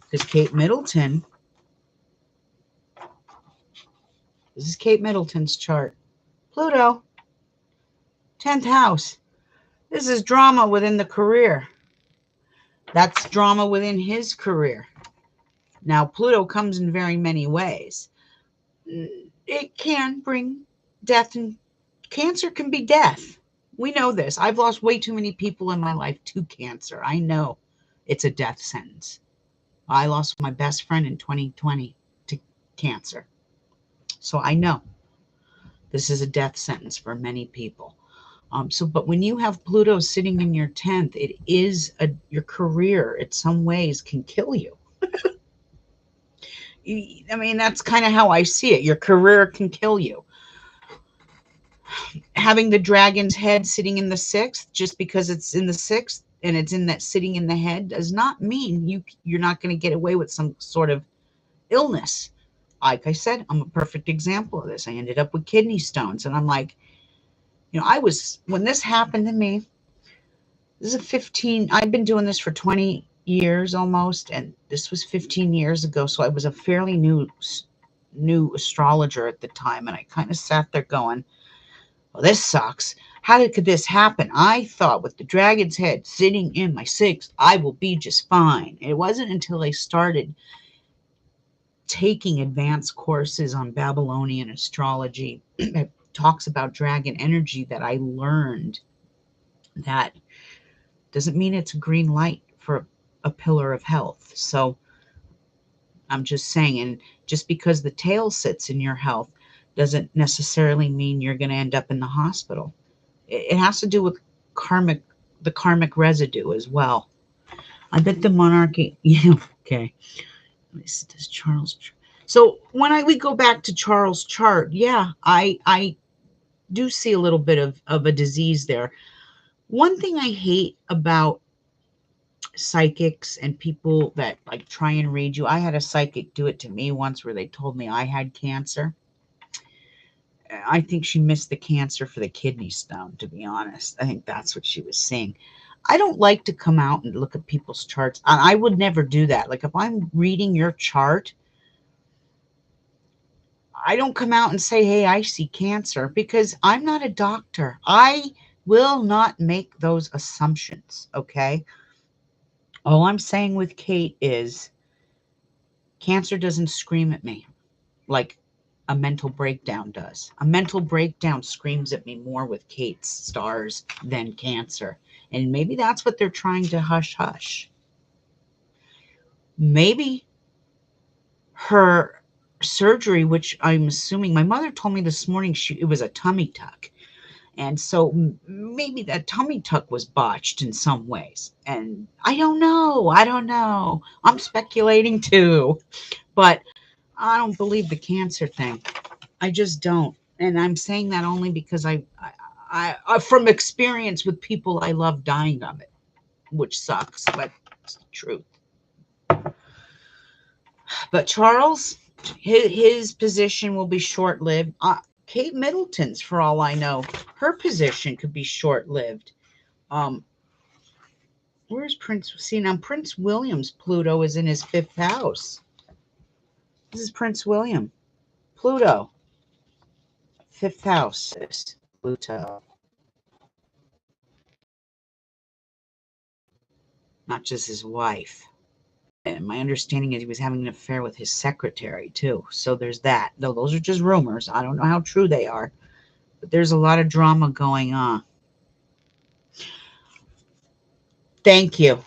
because Kate Middleton, this is Kate Middleton's chart. Pluto, 10th house. This is drama within the career. That's drama within his career. Now, Pluto comes in very many ways. It can bring death, and cancer can be death. We know this. I've lost way too many people in my life to cancer. I know it's a death sentence. I lost my best friend in 2020 to cancer. So I know this is a death sentence for many people. But when you have Pluto sitting in your 10th, it is your career in some ways can kill you. I mean, that's kind of how I see it. Your career can kill you. Having the dragon's head sitting in the 6th, just because it's in the 6th and it's in that sitting in the head, does not mean you're not going to get away with some sort of illness. Like I said, I'm a perfect example of this. I ended up with kidney stones, and I'm like, when this happened to me, this is 15, I've been doing this for 20 years almost, and this was 15 years ago. So I was a fairly new astrologer at the time, and I kind of sat there going, well, this sucks. How could this happen? I thought with the dragon's head sitting in my 6th, I will be just fine. It wasn't until I started taking advanced courses on Babylonian astrology that talks about dragon energy, that I learned that doesn't mean it's a green light for a pillar of health. So I'm just saying, and just because the tail sits in your health doesn't necessarily mean you're going to end up in the hospital. It has to do with the karmic residue as well. I bet the monarchy, okay. Does Charles? So when we go back to Charles' chart, yeah, I do see a little bit of a disease there. One thing I hate about psychics and people that like try and read you, I had a psychic do it to me once where they told me I had cancer. I think she missed the cancer for the kidney stone, to be honest. I think that's what she was saying. I don't like to come out and look at people's charts. I would never do that. Like if I'm reading your chart, I don't come out and say, hey, I see cancer, because I'm not a doctor. I will not make those assumptions, okay? All I'm saying with Kate is cancer doesn't scream at me like a mental breakdown does. A mental breakdown screams at me more with Kate's stars than cancer. And maybe that's what they're trying to hush hush. Maybe her surgery, which I'm assuming, my mother told me this morning it was a tummy tuck. And so maybe that tummy tuck was botched in some ways. And I don't know. I don't know. I'm speculating too. But I don't believe the cancer thing. I just don't. And I'm saying that only because I from experience with people I love dying of it, which sucks, but it's the truth. But Charles, his position will be short lived. Kate Middleton's, for all I know, her position could be short lived. Um, where's Prince? See, now Prince William's Pluto is in his fifth house. This is Prince William. Pluto, fifth house is Pluto. Not just his wife. And my understanding is he was having an affair with his secretary too. So there's that. Though those are just rumors. I don't know how true they are. But there's a lot of drama going on. Thank you.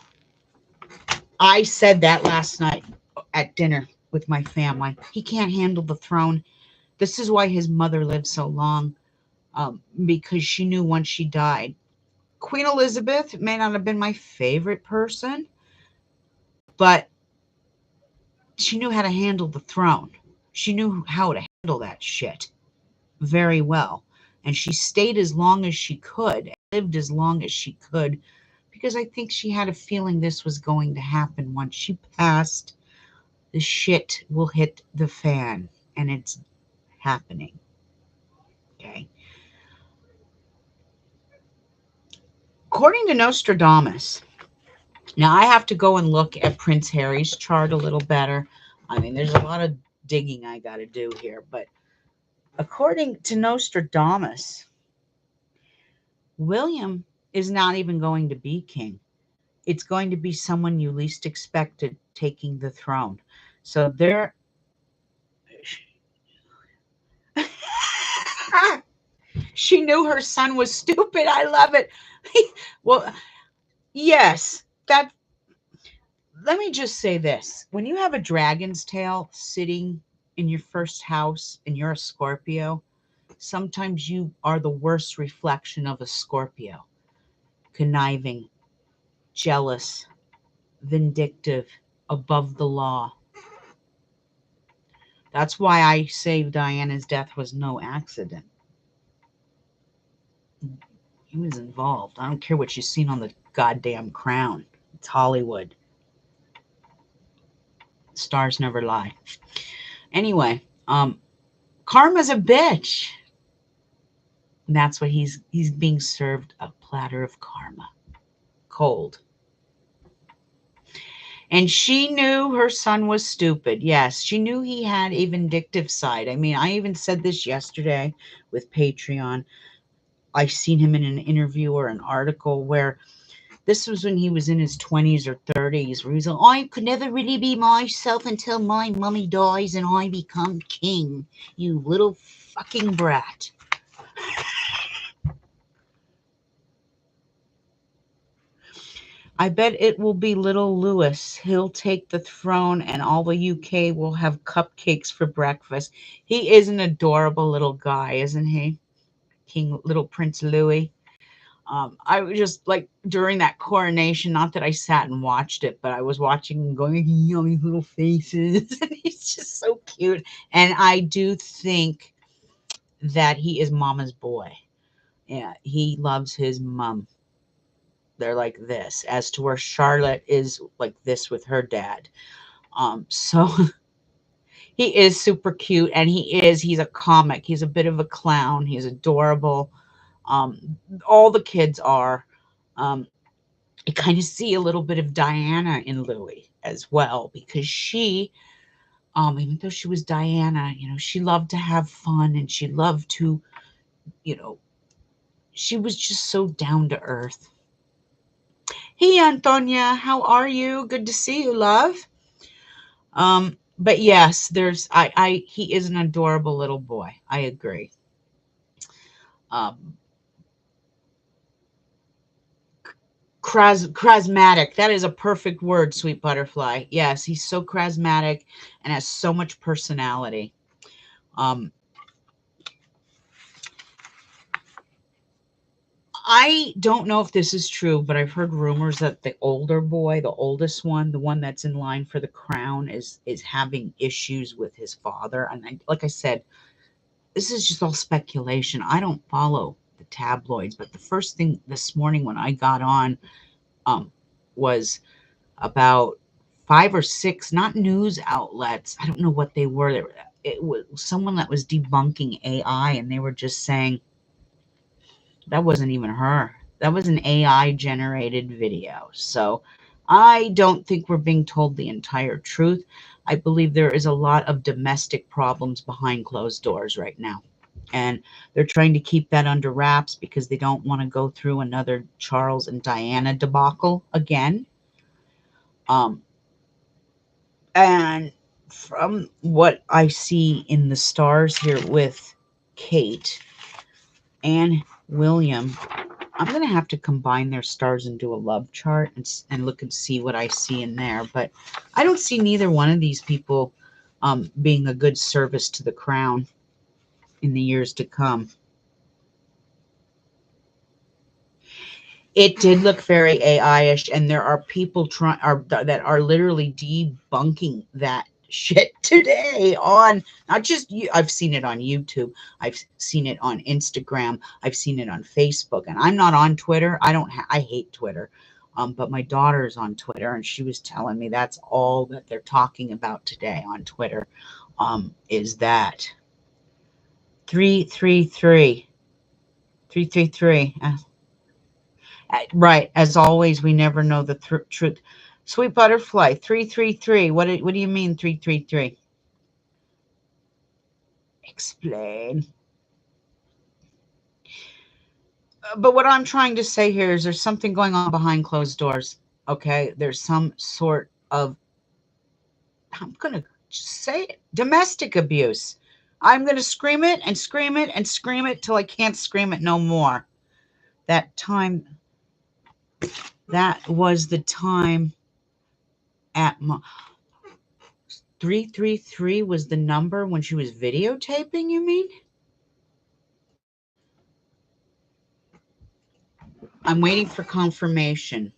I said that last night at dinner with my family. He can't handle the throne. This is why his mother lived so long, because she knew once she died. Queen Elizabeth may not have been my favorite person, but she knew how to handle the throne. She knew how to handle that shit very well. And she stayed as long as she could, lived as long as she could, because I think she had a feeling this was going to happen. Once she passed, the shit will hit the fan, and it's happening. Okay. According to Nostradamus, now I have to go and look at Prince Harry's chart a little better. I mean, there's a lot of digging I got to do here, but according to Nostradamus, William is not even going to be king. It's going to be someone you least expected taking the throne. So there. She knew her son was stupid. I love it. Well, yes, that. Let me just say this. When you have a dragon's tail sitting in your first house and you're a Scorpio, sometimes you are the worst reflection of a Scorpio. Conniving, jealous, vindictive, above the law. That's why I say Diana's death was no accident. He was involved. I don't care what you've seen on the goddamn Crown. It's Hollywood. Stars never lie. Anyway, karma's a bitch. And that's what he's being served, a platter of karma. Cold. And she knew her son was stupid. Yes, she knew he had a vindictive side. I mean, I even said this yesterday with Patreon. I seen him in an interview or an article where This was when he was in his 20s or 30s, where he's like, I could never really be myself until my mummy dies and I become king. You little fucking brat. I bet it will be little Louis. He'll take the throne and all the UK will have cupcakes for breakfast. He is an adorable little guy, isn't he? King Little Prince Louis. I was just like during that coronation, not that I sat and watched it, but I was watching and going, yummy little faces. And he's just so cute. And I do think that he is mama's boy. Yeah, he loves his mom. They're like this, as to where Charlotte is like this with her dad. So he is super cute, and he's a comic. He's a bit of a clown. He's adorable. All the kids are. Um, I kind of see a little bit of Diana in Louis as well, because even though she was Diana, she loved to have fun and she loved to, you know, she was just so down to earth. Hey, Antonia, how are you? Good to see you, love. But yes, he is an adorable little boy. I agree. Um, Charismatic. That is a perfect word, sweet butterfly. Yes, he's so charismatic and has so much personality. Um, I don't know if this is true, but I've heard rumors that the older boy, the oldest one, the one that's in line for the crown, is having issues with his father. And like I said, this is just all speculation. I don't follow the tabloids, but the first thing this morning when I got on um, was about 5 or 6, not news outlets. I don't know what they were. It was someone that was debunking AI, and they were just saying that wasn't even her. That was an AI generated video. So I don't think we're being told the entire truth. I believe there is a lot of domestic problems behind closed doors right now. And they're trying to keep that under wraps because they don't want to go through another Charles and Diana debacle again. Um, and from what I see in the stars here with Kate and William, I'm going to have to combine their stars and do a love chart and look and see what I see in there. But I don't see neither one of these people being a good service to the crown in the years to come. It did look very AI-ish, and there are people that are literally debunking that shit today on not just you. I've seen it on YouTube. I've seen it on Instagram. I've seen it on Facebook, and I'm not on Twitter. I hate Twitter. But my daughter's on Twitter, and she was telling me that's all that they're talking about today on Twitter. Is that 333 333? Right. As always, we never know the truth. Sweet butterfly, 333. What do you mean 333? Explain. But what I'm trying to say here is there's something going on behind closed doors. Okay? There's some sort of, I'm going to just say it, domestic abuse. I'm going to scream it and scream it and scream it till I can't scream it no more. That time, that was the time at 333 was the number when she was videotaping, you mean? I'm waiting for confirmation.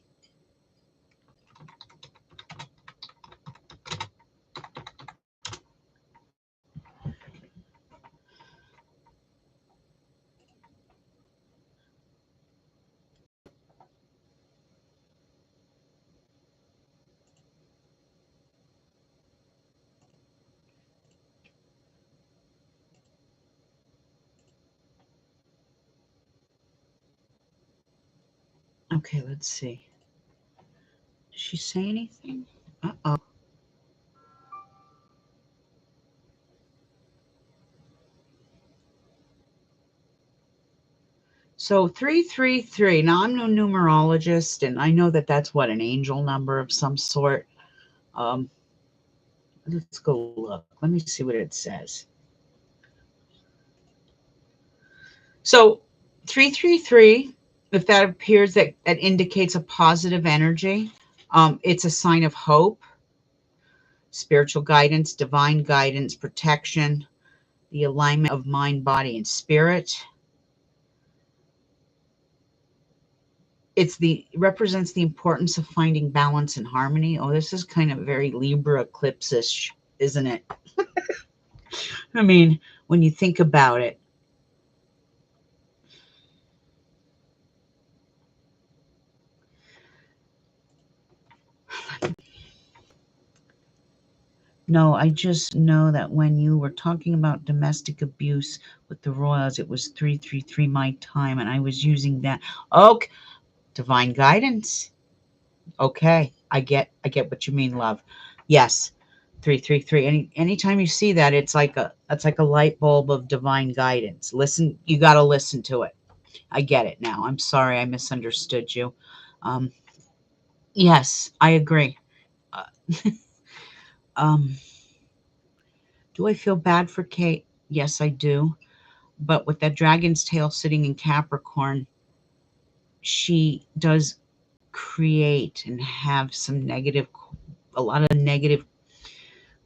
Okay, let's see. Did she say anything? Uh-oh. So 333. Now I'm no numerologist, and I know that that's what, an angel number of some sort. Um, let's go look. Let me see what it says. So 333, if that appears, that indicates a positive energy. It's a sign of hope, spiritual guidance, divine guidance, protection, the alignment of mind, body, and spirit. Represents the importance of finding balance and harmony. Oh, this is kind of very Libra eclipse-ish, isn't it? I mean, when you think about it. No, I just know that when you were talking about domestic abuse with the Royals, it was 333 my time, and I was using that. Okay, divine guidance. Okay, I get what you mean, love. Yes, 333. Anytime you see that, that's like a light bulb of divine guidance. Listen, you got to listen to it. I get it now. I'm sorry I misunderstood you. Um, yes, I agree. Uh, um, do I feel bad for Kate? Yes, I do. But with that dragon's tail sitting in Capricorn, she does create and have a lot of negative.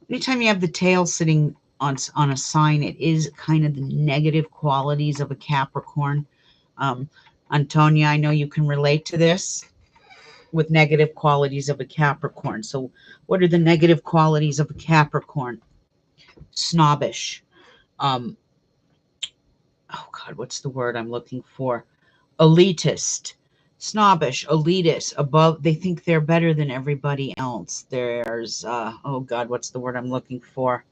Anytime you have the tail sitting on a sign, it is kind of the negative qualities of a Capricorn. Um, Antonia, I know you can relate to this with negative qualities of a Capricorn. So, what are the negative qualities of a Capricorn? Snobbish. Um, oh God, what's the word I'm looking for? Elitist. Snobbish, elitist, above. They think they're better than everybody else. There's, oh God, what's the word I'm looking for?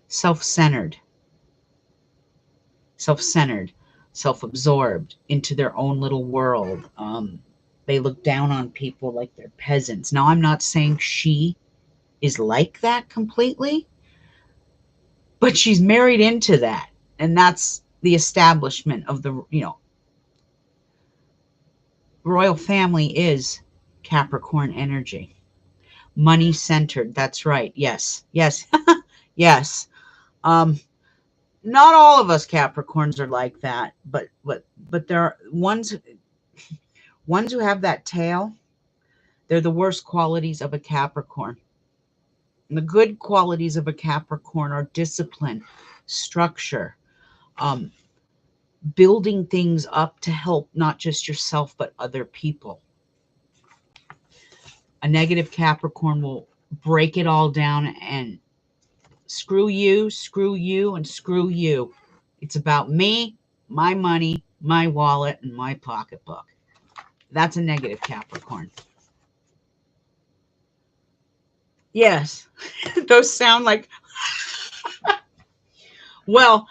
Self-centered, self-centered, self-absorbed into their own little world. They look down on people like they're peasants. Now, I'm not saying she is like that completely, but she's married into that, and that's the establishment of the royal family is Capricorn energy. Money centered, that's right. Yes, yes. Yes. um Not all of us Capricorns are like that, but there are ones who have that tail. They're the worst qualities of a Capricorn. And the good qualities of a Capricorn are discipline, structure, um, building things up to help not just yourself, but other people. A negative Capricorn will break it all down and screw you, and screw you. It's about me, my money, my wallet, and my pocketbook. That's a negative Capricorn. Yes, those sound like, well,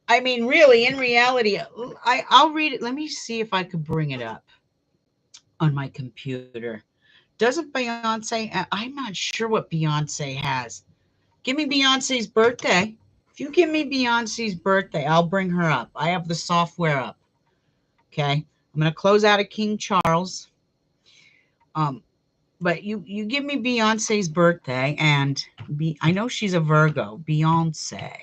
I mean, really, in reality, I'll read it. Let me see if I could bring it up on my computer. Doesn't Beyonce? I'm not sure what Beyonce has. Give me Beyonce's birthday. If you give me Beyonce's birthday, I'll bring her up. I have the software up. Okay. I'm going to close out of King Charles. Um, but you give me Beyonce's birthday, and I know she's a Virgo. Beyonce.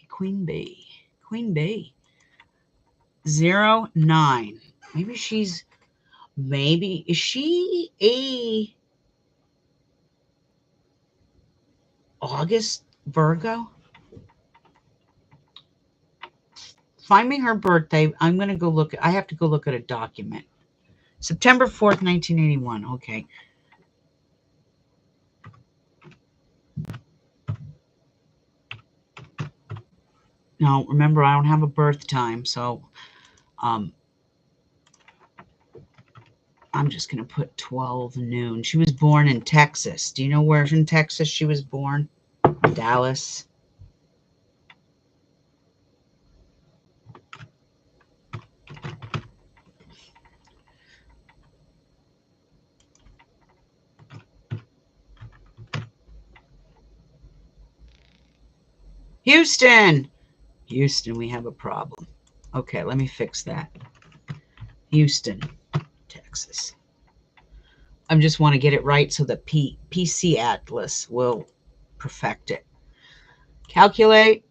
Queen Bee. Queen Bee. 09. Is she a August Virgo? Find me her birthday. I'm going to go look. I have to go look at a document. September 4th, 1981. Okay. Now, remember, I don't have a birth time, so um, I'm just going to put 12 noon. She was born in Texas. Do you know where in Texas she was born? Dallas. Houston. Houston, we have a problem. Okay, let me fix that. Houston, Texas. I just want to get it right so the PC Atlas will perfect it. Calculate.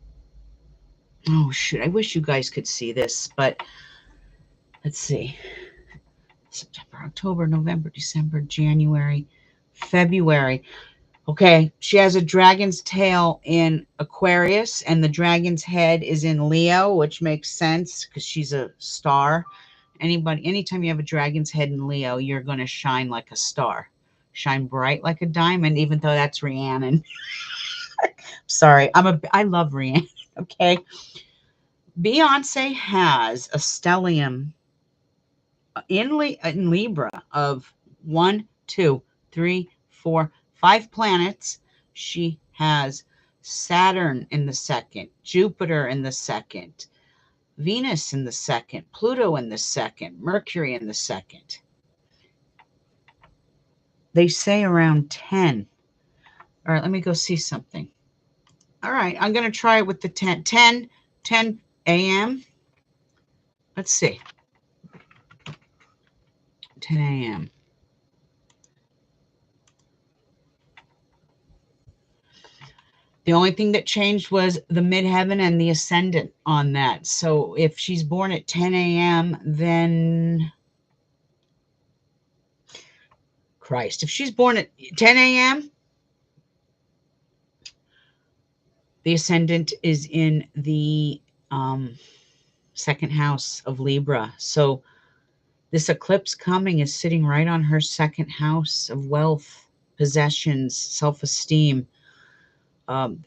Oh, shoot. I wish you guys could see this, but let's see. September, October, November, December, January, February. Okay, she has a dragon's tail in Aquarius, and the dragon's head is in Leo, which makes sense because she's a star. Anytime you have a dragon's head in Leo, you're going to shine like a star, shine bright like a diamond. Even though that's Rhiannon. Sorry, I love Rhiannon. Okay, Beyonce has a stellium in Libra of 1, 2, 3, 4, 5 planets. She has Saturn in the second, Jupiter in the second, Venus in the second, Pluto in the second, Mercury in the second. They say around 10. All right, let me go see something. All right, I'm going to try it with the 10 a.m. Let's see. 10 a.m. The only thing that changed was the midheaven and the ascendant on that. So if she's born at 10 a.m., then Christ. If she's born at 10 a.m., the ascendant is in the second house of Libra. So this eclipse coming is sitting right on her second house of wealth, possessions, self-esteem.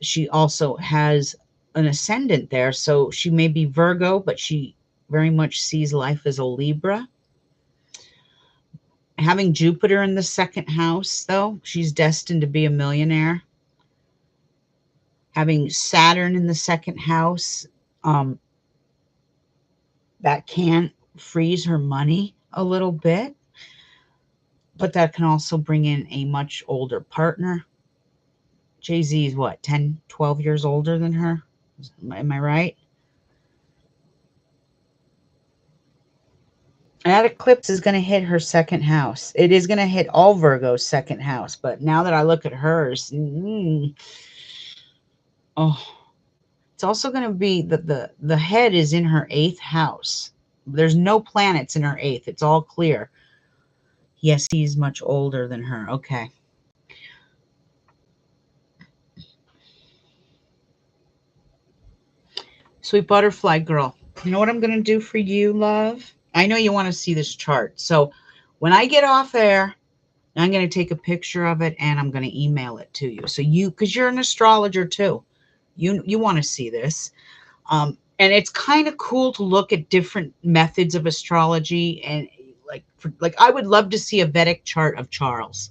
She also has an ascendant there. So she may be Virgo, but she very much sees life as a Libra. Having Jupiter in the second house, though, she's destined to be a millionaire. Having Saturn in the second house, that can freeze her money a little bit, but that can also bring in a much older partner. Jay-Z is what, 10, 12 years older than her? Am I right? That eclipse is going to hit her second house. It is going to hit all Virgo's second house, but now that I look at hers, oh, it's also going to be the head is in her 8th house. There's no planets in her 8th. It's all clear. Yes, he's much older than her. Okay. Sweet butterfly girl. You know what I'm going to do for you, love? I know you want to see this chart. So when I get off air, I'm going to take a picture of it and I'm going to email it to you. So because you're an astrologer too, you want to see this. And it's kind of cool to look at different methods of astrology. And like I would love to see a Vedic chart of Charles.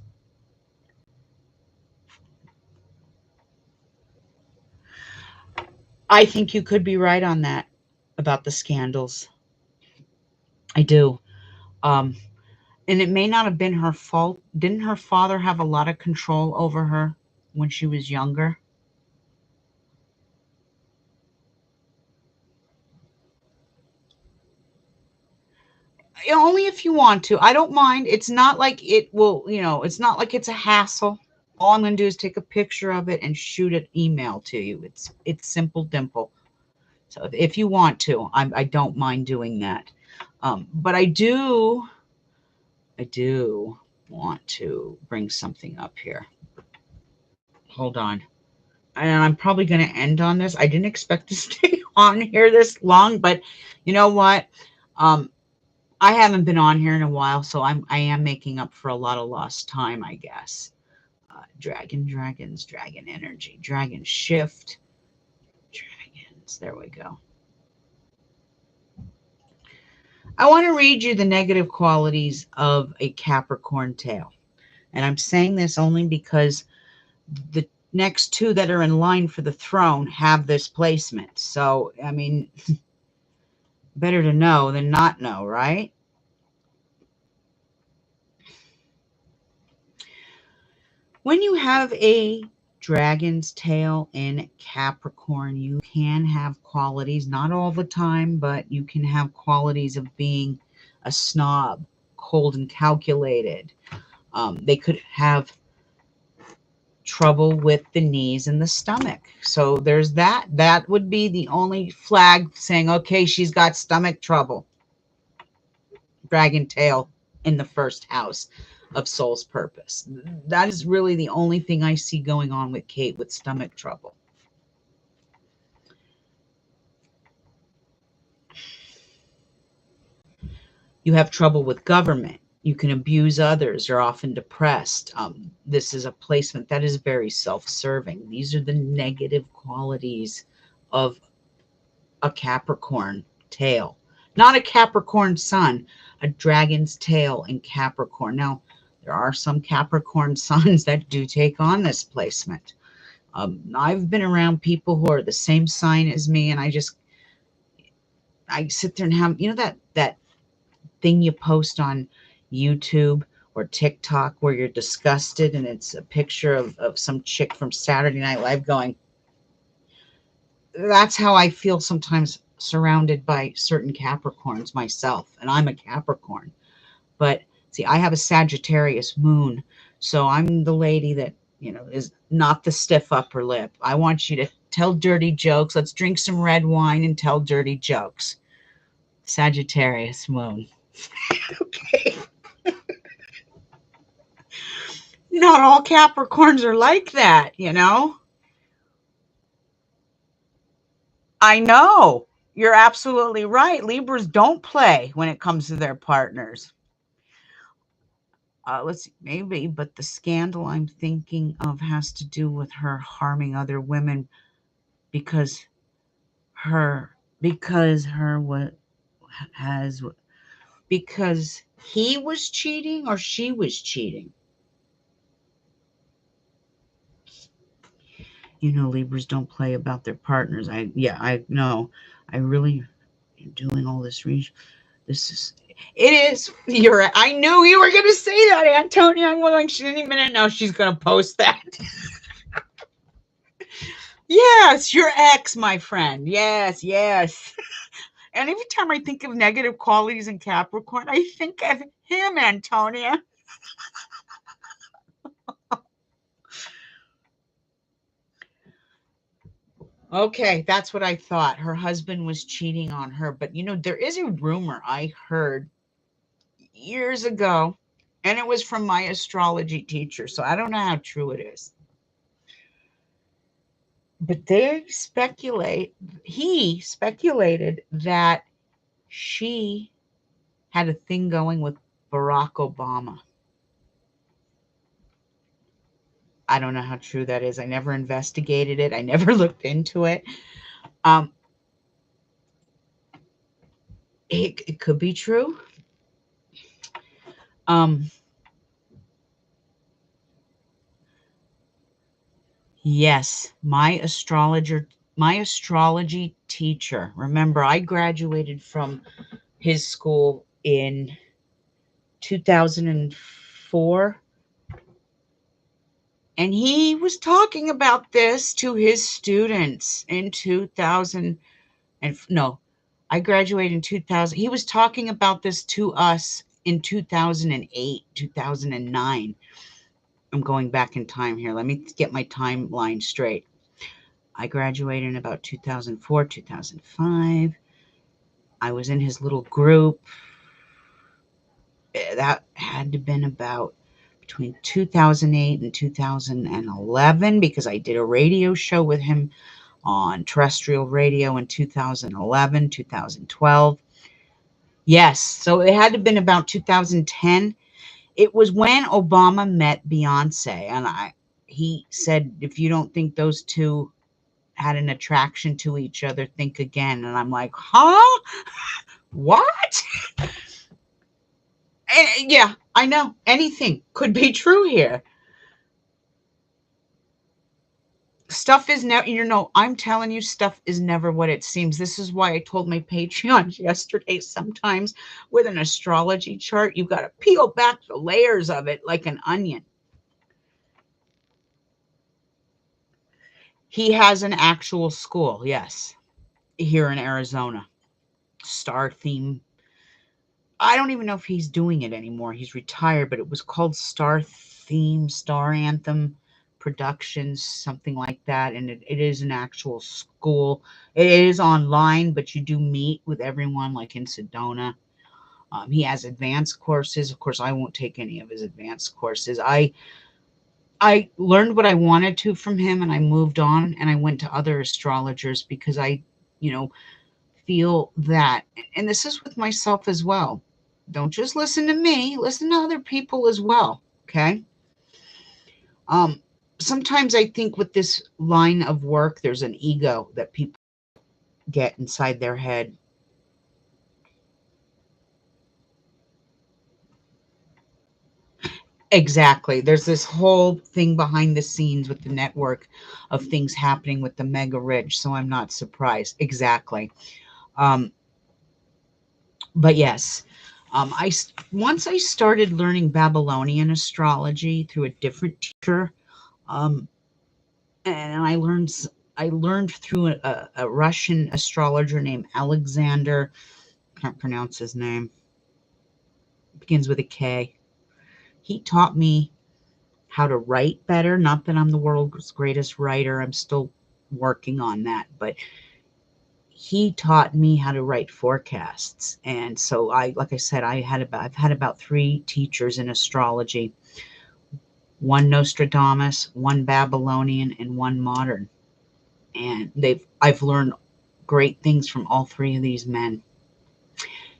I think you could be right on that about the scandals. I do. And it may not have been her fault. Didn't her father have a lot of control over her when she was younger? Only if you want to. I don't mind. It's not like it will, it's not like it's a hassle. All I'm going to do is take a picture of it and shoot an email to you. It's simple dimple. So if you want to, I don't mind doing that. But I do want to bring something up here. Hold on. And I'm probably going to end on this. I didn't expect to stay on here this long, but you know what? I haven't been on here in a while, so I am making up for a lot of lost time, I guess. Dragons, dragon energy, dragon shift, dragons. There we go. I want to read you the negative qualities of a Capricorn tail. And I'm saying this only because the next two that are in line for the throne have this placement. So, I mean, better to know than not know, right? When you have a Dragon's tail in Capricorn. You can have qualities, not all the time, but you can have qualities of being a snob, cold and calculated. They could have trouble with the knees and the stomach. So there's that. That would be the only flag saying, okay, she's got stomach trouble. Dragon tail in the first house of soul's purpose. That is really the only thing I see going on with Kate with stomach trouble. You have trouble with government. You can abuse others. You're often depressed. This is a placement that is very self-serving. These are the negative qualities of a Capricorn tail. Not a Capricorn sun, a dragon's tail in Capricorn. Now, there are some Capricorn suns that do take on this placement. I've been around people who are the same sign as me, and I sit there and have, that thing you post on YouTube or TikTok where you're disgusted and it's a picture of some chick from Saturday Night Live going, that's how I feel sometimes surrounded by certain Capricorns myself. And I'm a Capricorn. But see, I have a Sagittarius moon. So I'm the lady that, is not the stiff upper lip. I want you to tell dirty jokes. Let's drink some red wine and tell dirty jokes. Sagittarius moon. Okay. Not all Capricorns are like that, I know. You're absolutely right. Libras don't play when it comes to their partners. Let's see, maybe, but the scandal I'm thinking of has to do with her harming other women because her what has because he was cheating or she was cheating. Libras don't play about their partners. I know. I really am doing all this research. It is. I knew you were going to say that, Antonia. I'm like, any minute now she's going to post that. Yes, your ex, my friend. Yes, yes. And every time I think of negative qualities in Capricorn, I think of him, Antonia. Okay, that's what I thought. Her husband was cheating on her. But, there is a rumor I heard years ago, and it was from my astrology teacher. So I don't know how true it is. But he speculated that she had a thing going with Barack Obama. I don't know how true that is. I never investigated it. I never looked into it. Um, it could be true. Yes, my astrology teacher. Remember, I graduated from his school in 2004. And he was talking about this to his students in 2000. And no, I graduated in 2000. He was talking about this to us in 2008, 2009. I'm going back in time here. Let me get my timeline straight. I graduated in about 2004, 2005. I was in his little group. That had to have been about between 2008 and 2011 because I did a radio show with him on terrestrial radio in 2011, 2012. Yes, so it had to have been about 2010. It was when Obama met Beyonce, and he said, if you don't think those two had an attraction to each other, think again. And I'm like, huh? What? And, yeah, I know. Anything could be true here. Stuff is never, I'm telling you, stuff is never what it seems. This is why I told my Patreon yesterday, sometimes with an astrology chart, you've got to peel back the layers of it like an onion. He has an actual school, yes, here in Arizona. Star theme. I don't even know if he's doing it anymore. He's retired, but it was called Star Theme, Star Anthem Productions, something like that. And it is an actual school. It is online, but you do meet with everyone, like in Sedona. He has advanced courses. Of course, I won't take any of his advanced courses. I learned what I wanted to from him, and I moved on, and I went to other astrologers because I, you know, feel that, and this is with myself as well. Don't just listen to me, listen to other people as well. Okay. Um, Sometimes I think with this line of work, there's an ego that people get inside their head. Exactly. There's this whole thing behind the scenes with the network of things happening with the mega rich. So I'm not surprised. Exactly. Um, but yes, once I started learning Babylonian astrology through a different teacher, um, and I learned through a Russian astrologer named Alexander. Can't pronounce his name. Begins with a K. He taught me how to write better. Not that I'm the world's greatest writer. I'm still working on that, but he taught me how to write forecasts. And so like I said, I've had about 3 teachers in astrology, one Nostradamus, one Babylonian, and one modern. And I've learned great things from all 3 of these men.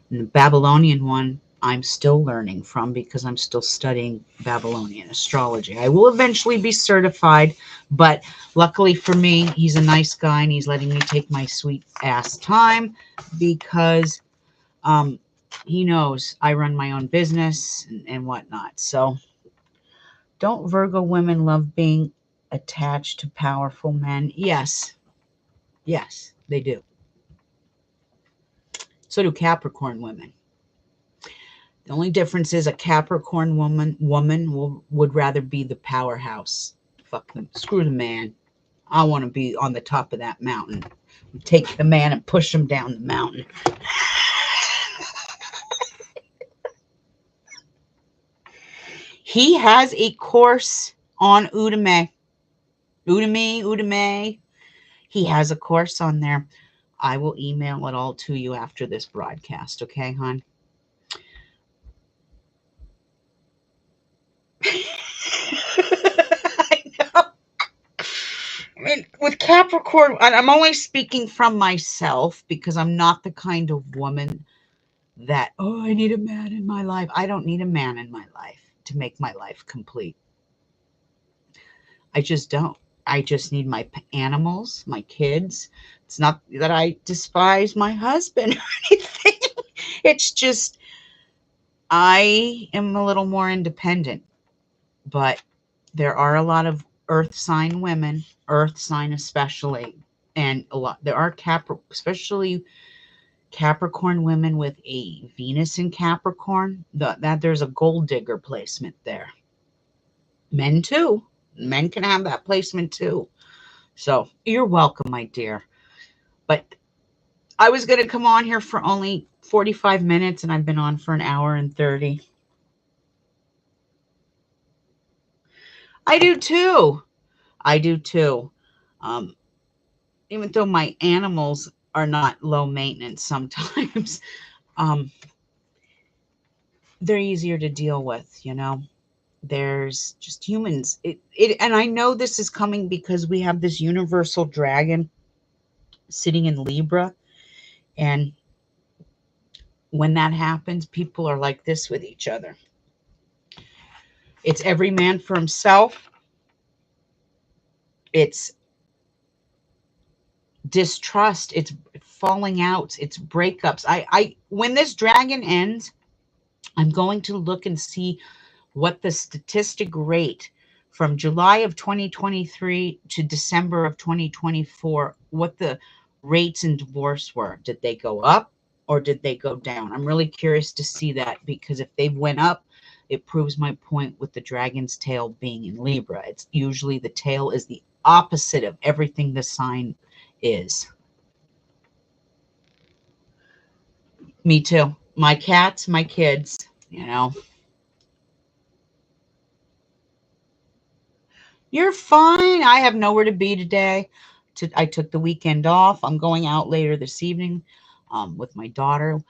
And the Babylonian one I'm still learning from because I'm still studying Babylonian astrology. I will eventually be certified, but luckily for me, he's a nice guy and he's letting me take my sweet ass time because um, he knows I run my own business and whatnot. So don't Virgo women love being attached to powerful men? Yes. Yes, they do. So do Capricorn women. The only difference is a Capricorn woman would rather be the powerhouse. Fuck them. Screw the man. I want to be on the top of that mountain. Take the man and push him down the mountain. He has a course on Udemy. Udemy. He has a course on there. I will email it all to you after this broadcast. Okay, hon? I know. I mean, with Capricorn, and I'm only speaking from myself because I'm not the kind of woman that, oh, I need a man in my life. I don't need a man in my life to make my life complete. I just don't. I just need my animals, my kids. It's not that I despise my husband or anything. It's just I am a little more independent, but there are a lot of earth sign women, earth sign especially, and a lot there are especially Capricorn women with a Venus in Capricorn. That there's a gold digger placement there. Men too. Men can have that placement too. So you're welcome, my dear. But I was going to come on here for only 45 minutes, and I've been on for an hour and 30. I do too. I do too. Um, Even though my animals are not low maintenance sometimes, um, they're easier to deal with. There's just humans. And I know this is coming because we have this universal dragon sitting in Libra. And when that happens, people are like this with each other. It's every man for himself. It's distrust. It's falling out. It's breakups. When this dragon ends, I'm going to look and see what the statistic rate from July of 2023 to December of 2024, what the rates in divorce were. Did they go up or did they go down? I'm really curious to see that because if they went up, it proves my point with the dragon's tail being in Libra. It's usually the tail is the opposite of everything the sign is. Me too. My cats, my kids, you know. You're fine. I have nowhere to be today. I took the weekend off. I'm going out later this evening with my daughter.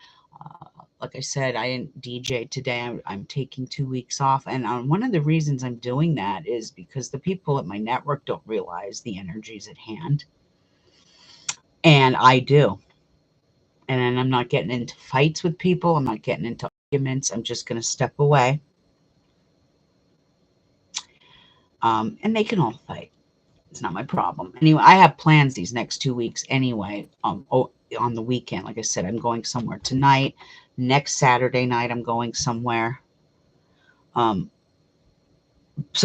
Like I said, I didn't DJ today. I'm taking 2 weeks off. And one of the reasons I'm doing that is because the people at my network don't realize the energies at hand. And I do. And I'm not getting into fights with people. I'm not getting into arguments. I'm just going to step away. And they can all fight. It's not my problem. Anyway, I have plans these next 2 weeks anyway. On the weekend, like I said, I'm going somewhere tonight. Next Saturday night, I'm going somewhere. So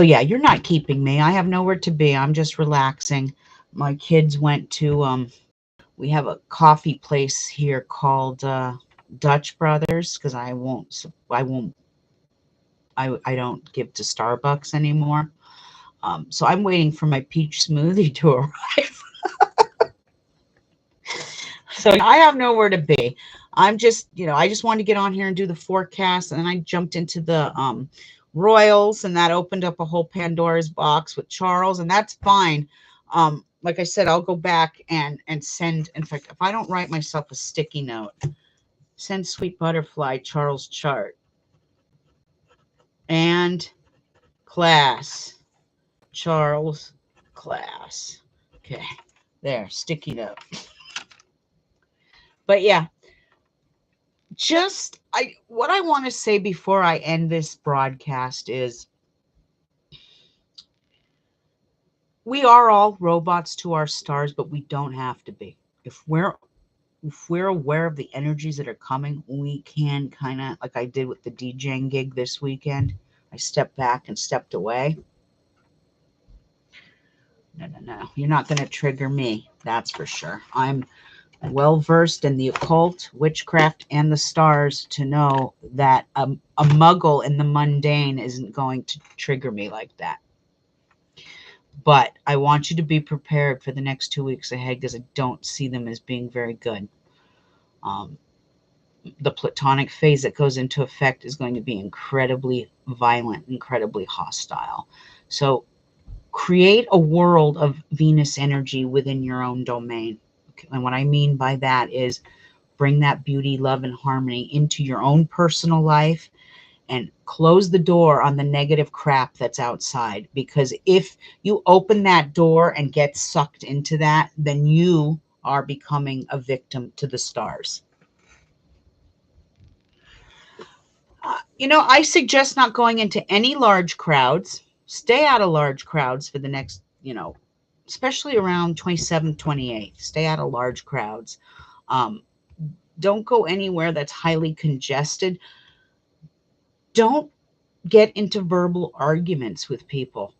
yeah, you're not keeping me. I have nowhere to be. I'm just relaxing. My kids went to we have a coffee place here called Dutch Brothers, because I don't give to Starbucks anymore. So I'm waiting for my peach smoothie to arrive. So I have nowhere to be. I'm just, I just wanted to get on here and do the forecast, and then I jumped into the Royals, and that opened up a whole Pandora's box with Charles, and that's fine. Like I said, I'll go back and send. In fact, if I don't write myself a sticky note, send Sweet Butterfly Charles chart and class. Charles class. Okay, there, sticky note. But yeah, what I want to say before I end this broadcast is we are all robots to our stars, but we don't have to be. If we're aware of the energies that are coming, we can kind of, like I did with the DJing gig this weekend. I stepped back and stepped away. No. You're not going to trigger me. That's for sure. I'm well versed in the occult, witchcraft, and the stars to know that a muggle in the mundane isn't going to trigger me like that. But I want you to be prepared for the next 2 weeks ahead, because I don't see them as being very good. The Platonic phase that goes into effect is going to be incredibly violent, incredibly hostile. So create a world of Venus energy within your own domain. And what I mean by that is bring that beauty, love, and harmony into your own personal life, and close the door on the negative crap that's outside. Because if you open that door and get sucked into that, then you are becoming a victim to the stars. I suggest not going into any large crowds. Stay out of large crowds for the next, especially around 27th, 28th. Stay out of large crowds. Don't go anywhere that's highly congested. Don't get into verbal arguments with people.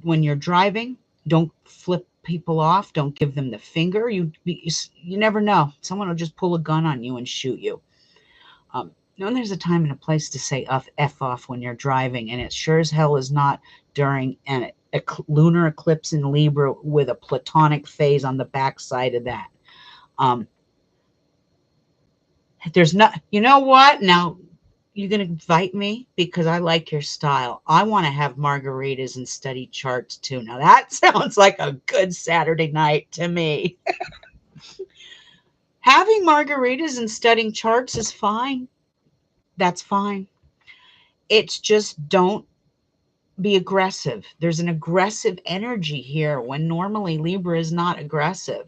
When you're driving, don't flip people off. Don't give them the finger. You never know. Someone will just pull a gun on you and shoot you. There's a time and a place to say F off when you're driving, and it sure as hell is not during a lunar eclipse in Libra with a Platonic phase on the backside of that. There's not, you know what? Now, you're going to invite me because I like your style. I want to have margaritas and study charts too. Now, that sounds like a good Saturday night to me. Having margaritas and studying charts is fine. That's fine. It's just don't be aggressive. There's an aggressive energy here when normally Libra is not aggressive.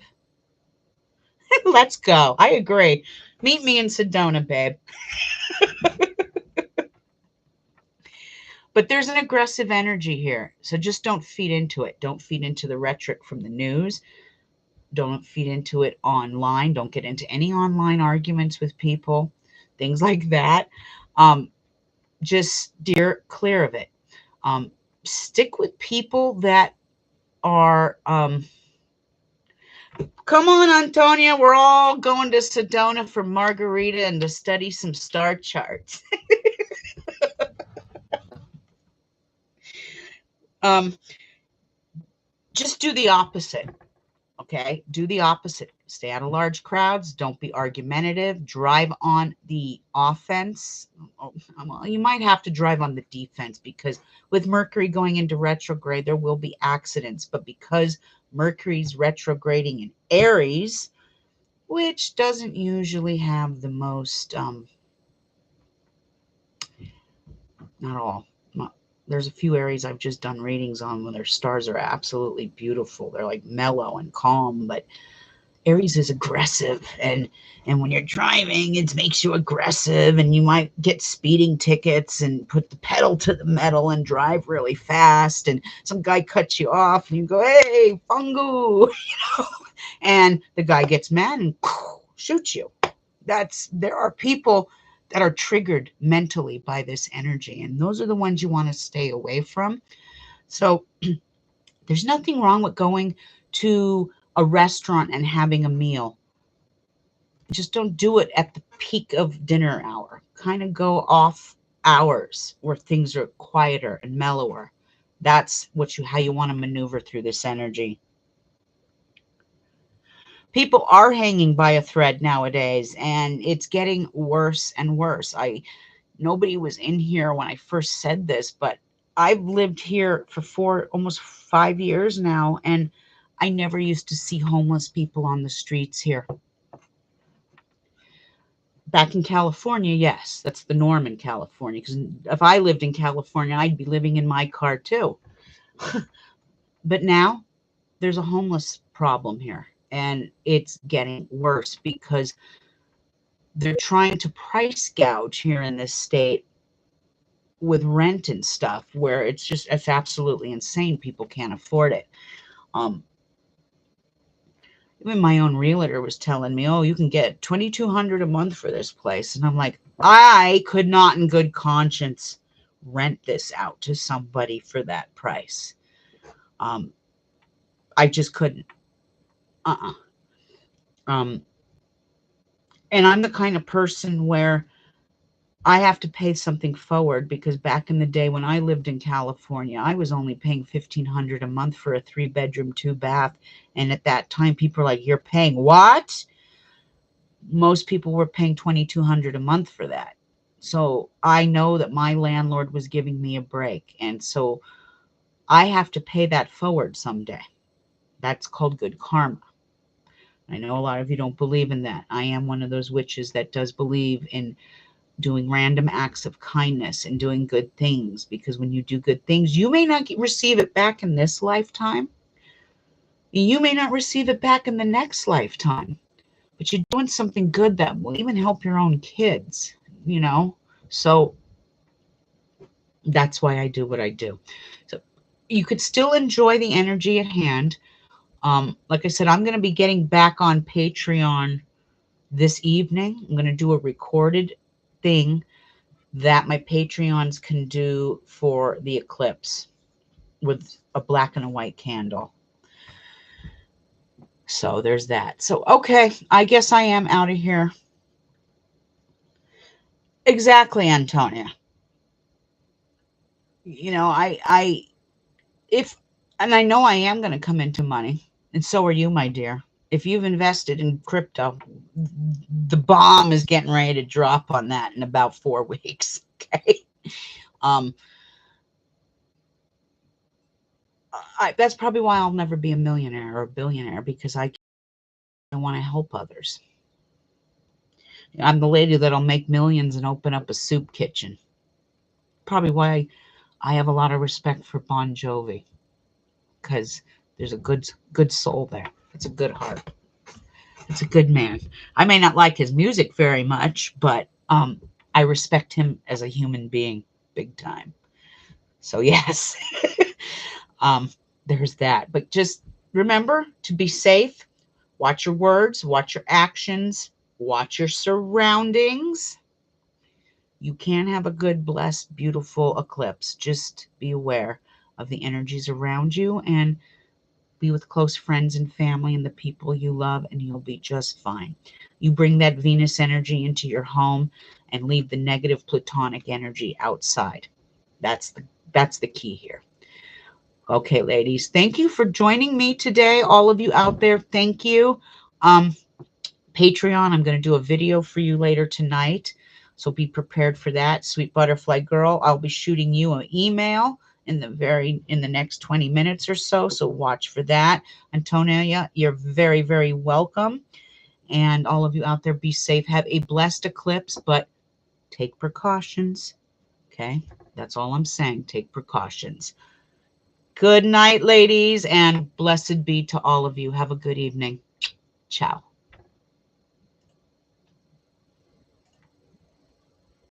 Let's go. I agree. Meet me in Sedona, babe. But there's an aggressive energy here. So just don't feed into it. Don't feed into the rhetoric from the news. Don't feed into it online. Don't get into any online arguments with people. Things like that. Just steer clear of it. Stick with people that are come on, Antonia, we're all going to Sedona for margarita and to study some star charts. just do the opposite. Okay, do the opposite. Stay out of large crowds. Don't be argumentative. Drive on the offense. Well, you might have to drive on the defense because with Mercury going into retrograde, there will be accidents. But because Mercury's retrograding in Aries, which doesn't usually have the most, not all. There's a few areas I've just done readings on where their stars are absolutely beautiful. They're like mellow and calm, but Aries is aggressive, and when you're driving, it makes you aggressive, and you might get speeding tickets and put the pedal to the metal and drive really fast, and some guy cuts you off, and you go, "Hey, fungu," and the guy gets mad and shoots you. There are people that are triggered mentally by this energy, and those are the ones you want to stay away from. So there's nothing wrong with going to a restaurant and having a meal. Just don't do it at the peak of dinner hour. Kind of go off hours where things are quieter and mellower. That's how you want to maneuver through this energy. People are hanging by a thread nowadays, and it's getting worse and worse. Nobody was in here when I first said this, but I've lived here for almost 5 years now, and I never used to see homeless people on the streets here. Back in California, yes, that's the norm in California. Because if I lived in California, I'd be living in my car too. But now there's a homeless problem here, and it's getting worse because they're trying to price gouge here in this state with rent and stuff, where it's absolutely insane. People can't afford it. Um, Even my own realtor was telling me, "Oh, you can get 2,200 a month for this place," and I'm like, I could not, in good conscience, rent this out to somebody for that price. Um, I just couldn't. Uh-uh. Um, and I'm the kind of person where I have to pay something forward because back in the day when I lived in California, I was only paying 1,500 a month for a 3-bedroom, 2-bath, and at that time, people were like, "You're paying what?" Most people were paying 2,200 a month for that. So I know that my landlord was giving me a break, and so I have to pay that forward someday. That's called good karma. I know a lot of you don't believe in that. I am one of those witches that does believe in doing random acts of kindness and doing good things, because when you do good things, you may not receive it back in this lifetime. You may not receive it back in the next lifetime, but you're doing something good that will even help your own kids, you know? So that's why I do what I do. So you could still enjoy the energy at hand. Like I said, I'm going to be getting back on Patreon this evening. I'm going to do a recorded thing that my Patreons can do for the eclipse with a black and a white candle. So there's that. So, okay, I guess I am out of here. Exactly, Antonia. If, and I know I am going to come into money, and so are you, my dear. If you've invested in crypto, the bomb is getting ready to drop on that in about 4 weeks. Okay. Um, that's probably why I'll never be a millionaire or a billionaire, because I want to help others. I'm the lady that'll make millions and open up a soup kitchen. Probably why I have a lot of respect for Bon Jovi, because there's a good soul there. It's a good heart. It's a good man. I may not like his music very much, but I respect him as a human being big time. So yes, um, there's that. But just remember to be safe. Watch your words. Watch your actions. Watch your surroundings. You can have a good, blessed, beautiful eclipse. Just be aware of the energies around you and be with close friends and family and the people you love, and you'll be just fine. You bring that Venus energy into your home and leave the negative Plutonic energy outside. That's the key here. Okay, ladies, thank you for joining me today. All of you out there, thank you. Um, Patreon, I'm going to do a video for you later tonight. So be prepared for that. Sweet Butterfly Girl, I'll be shooting you an email in the next 20 minutes or so. So watch for that. Antonia, you're very, very welcome. And all of you out there, be safe. Have a blessed eclipse, but take precautions. Okay? That's all I'm saying. Take precautions. Good night, ladies, and blessed be to all of you. Have a good evening. Ciao.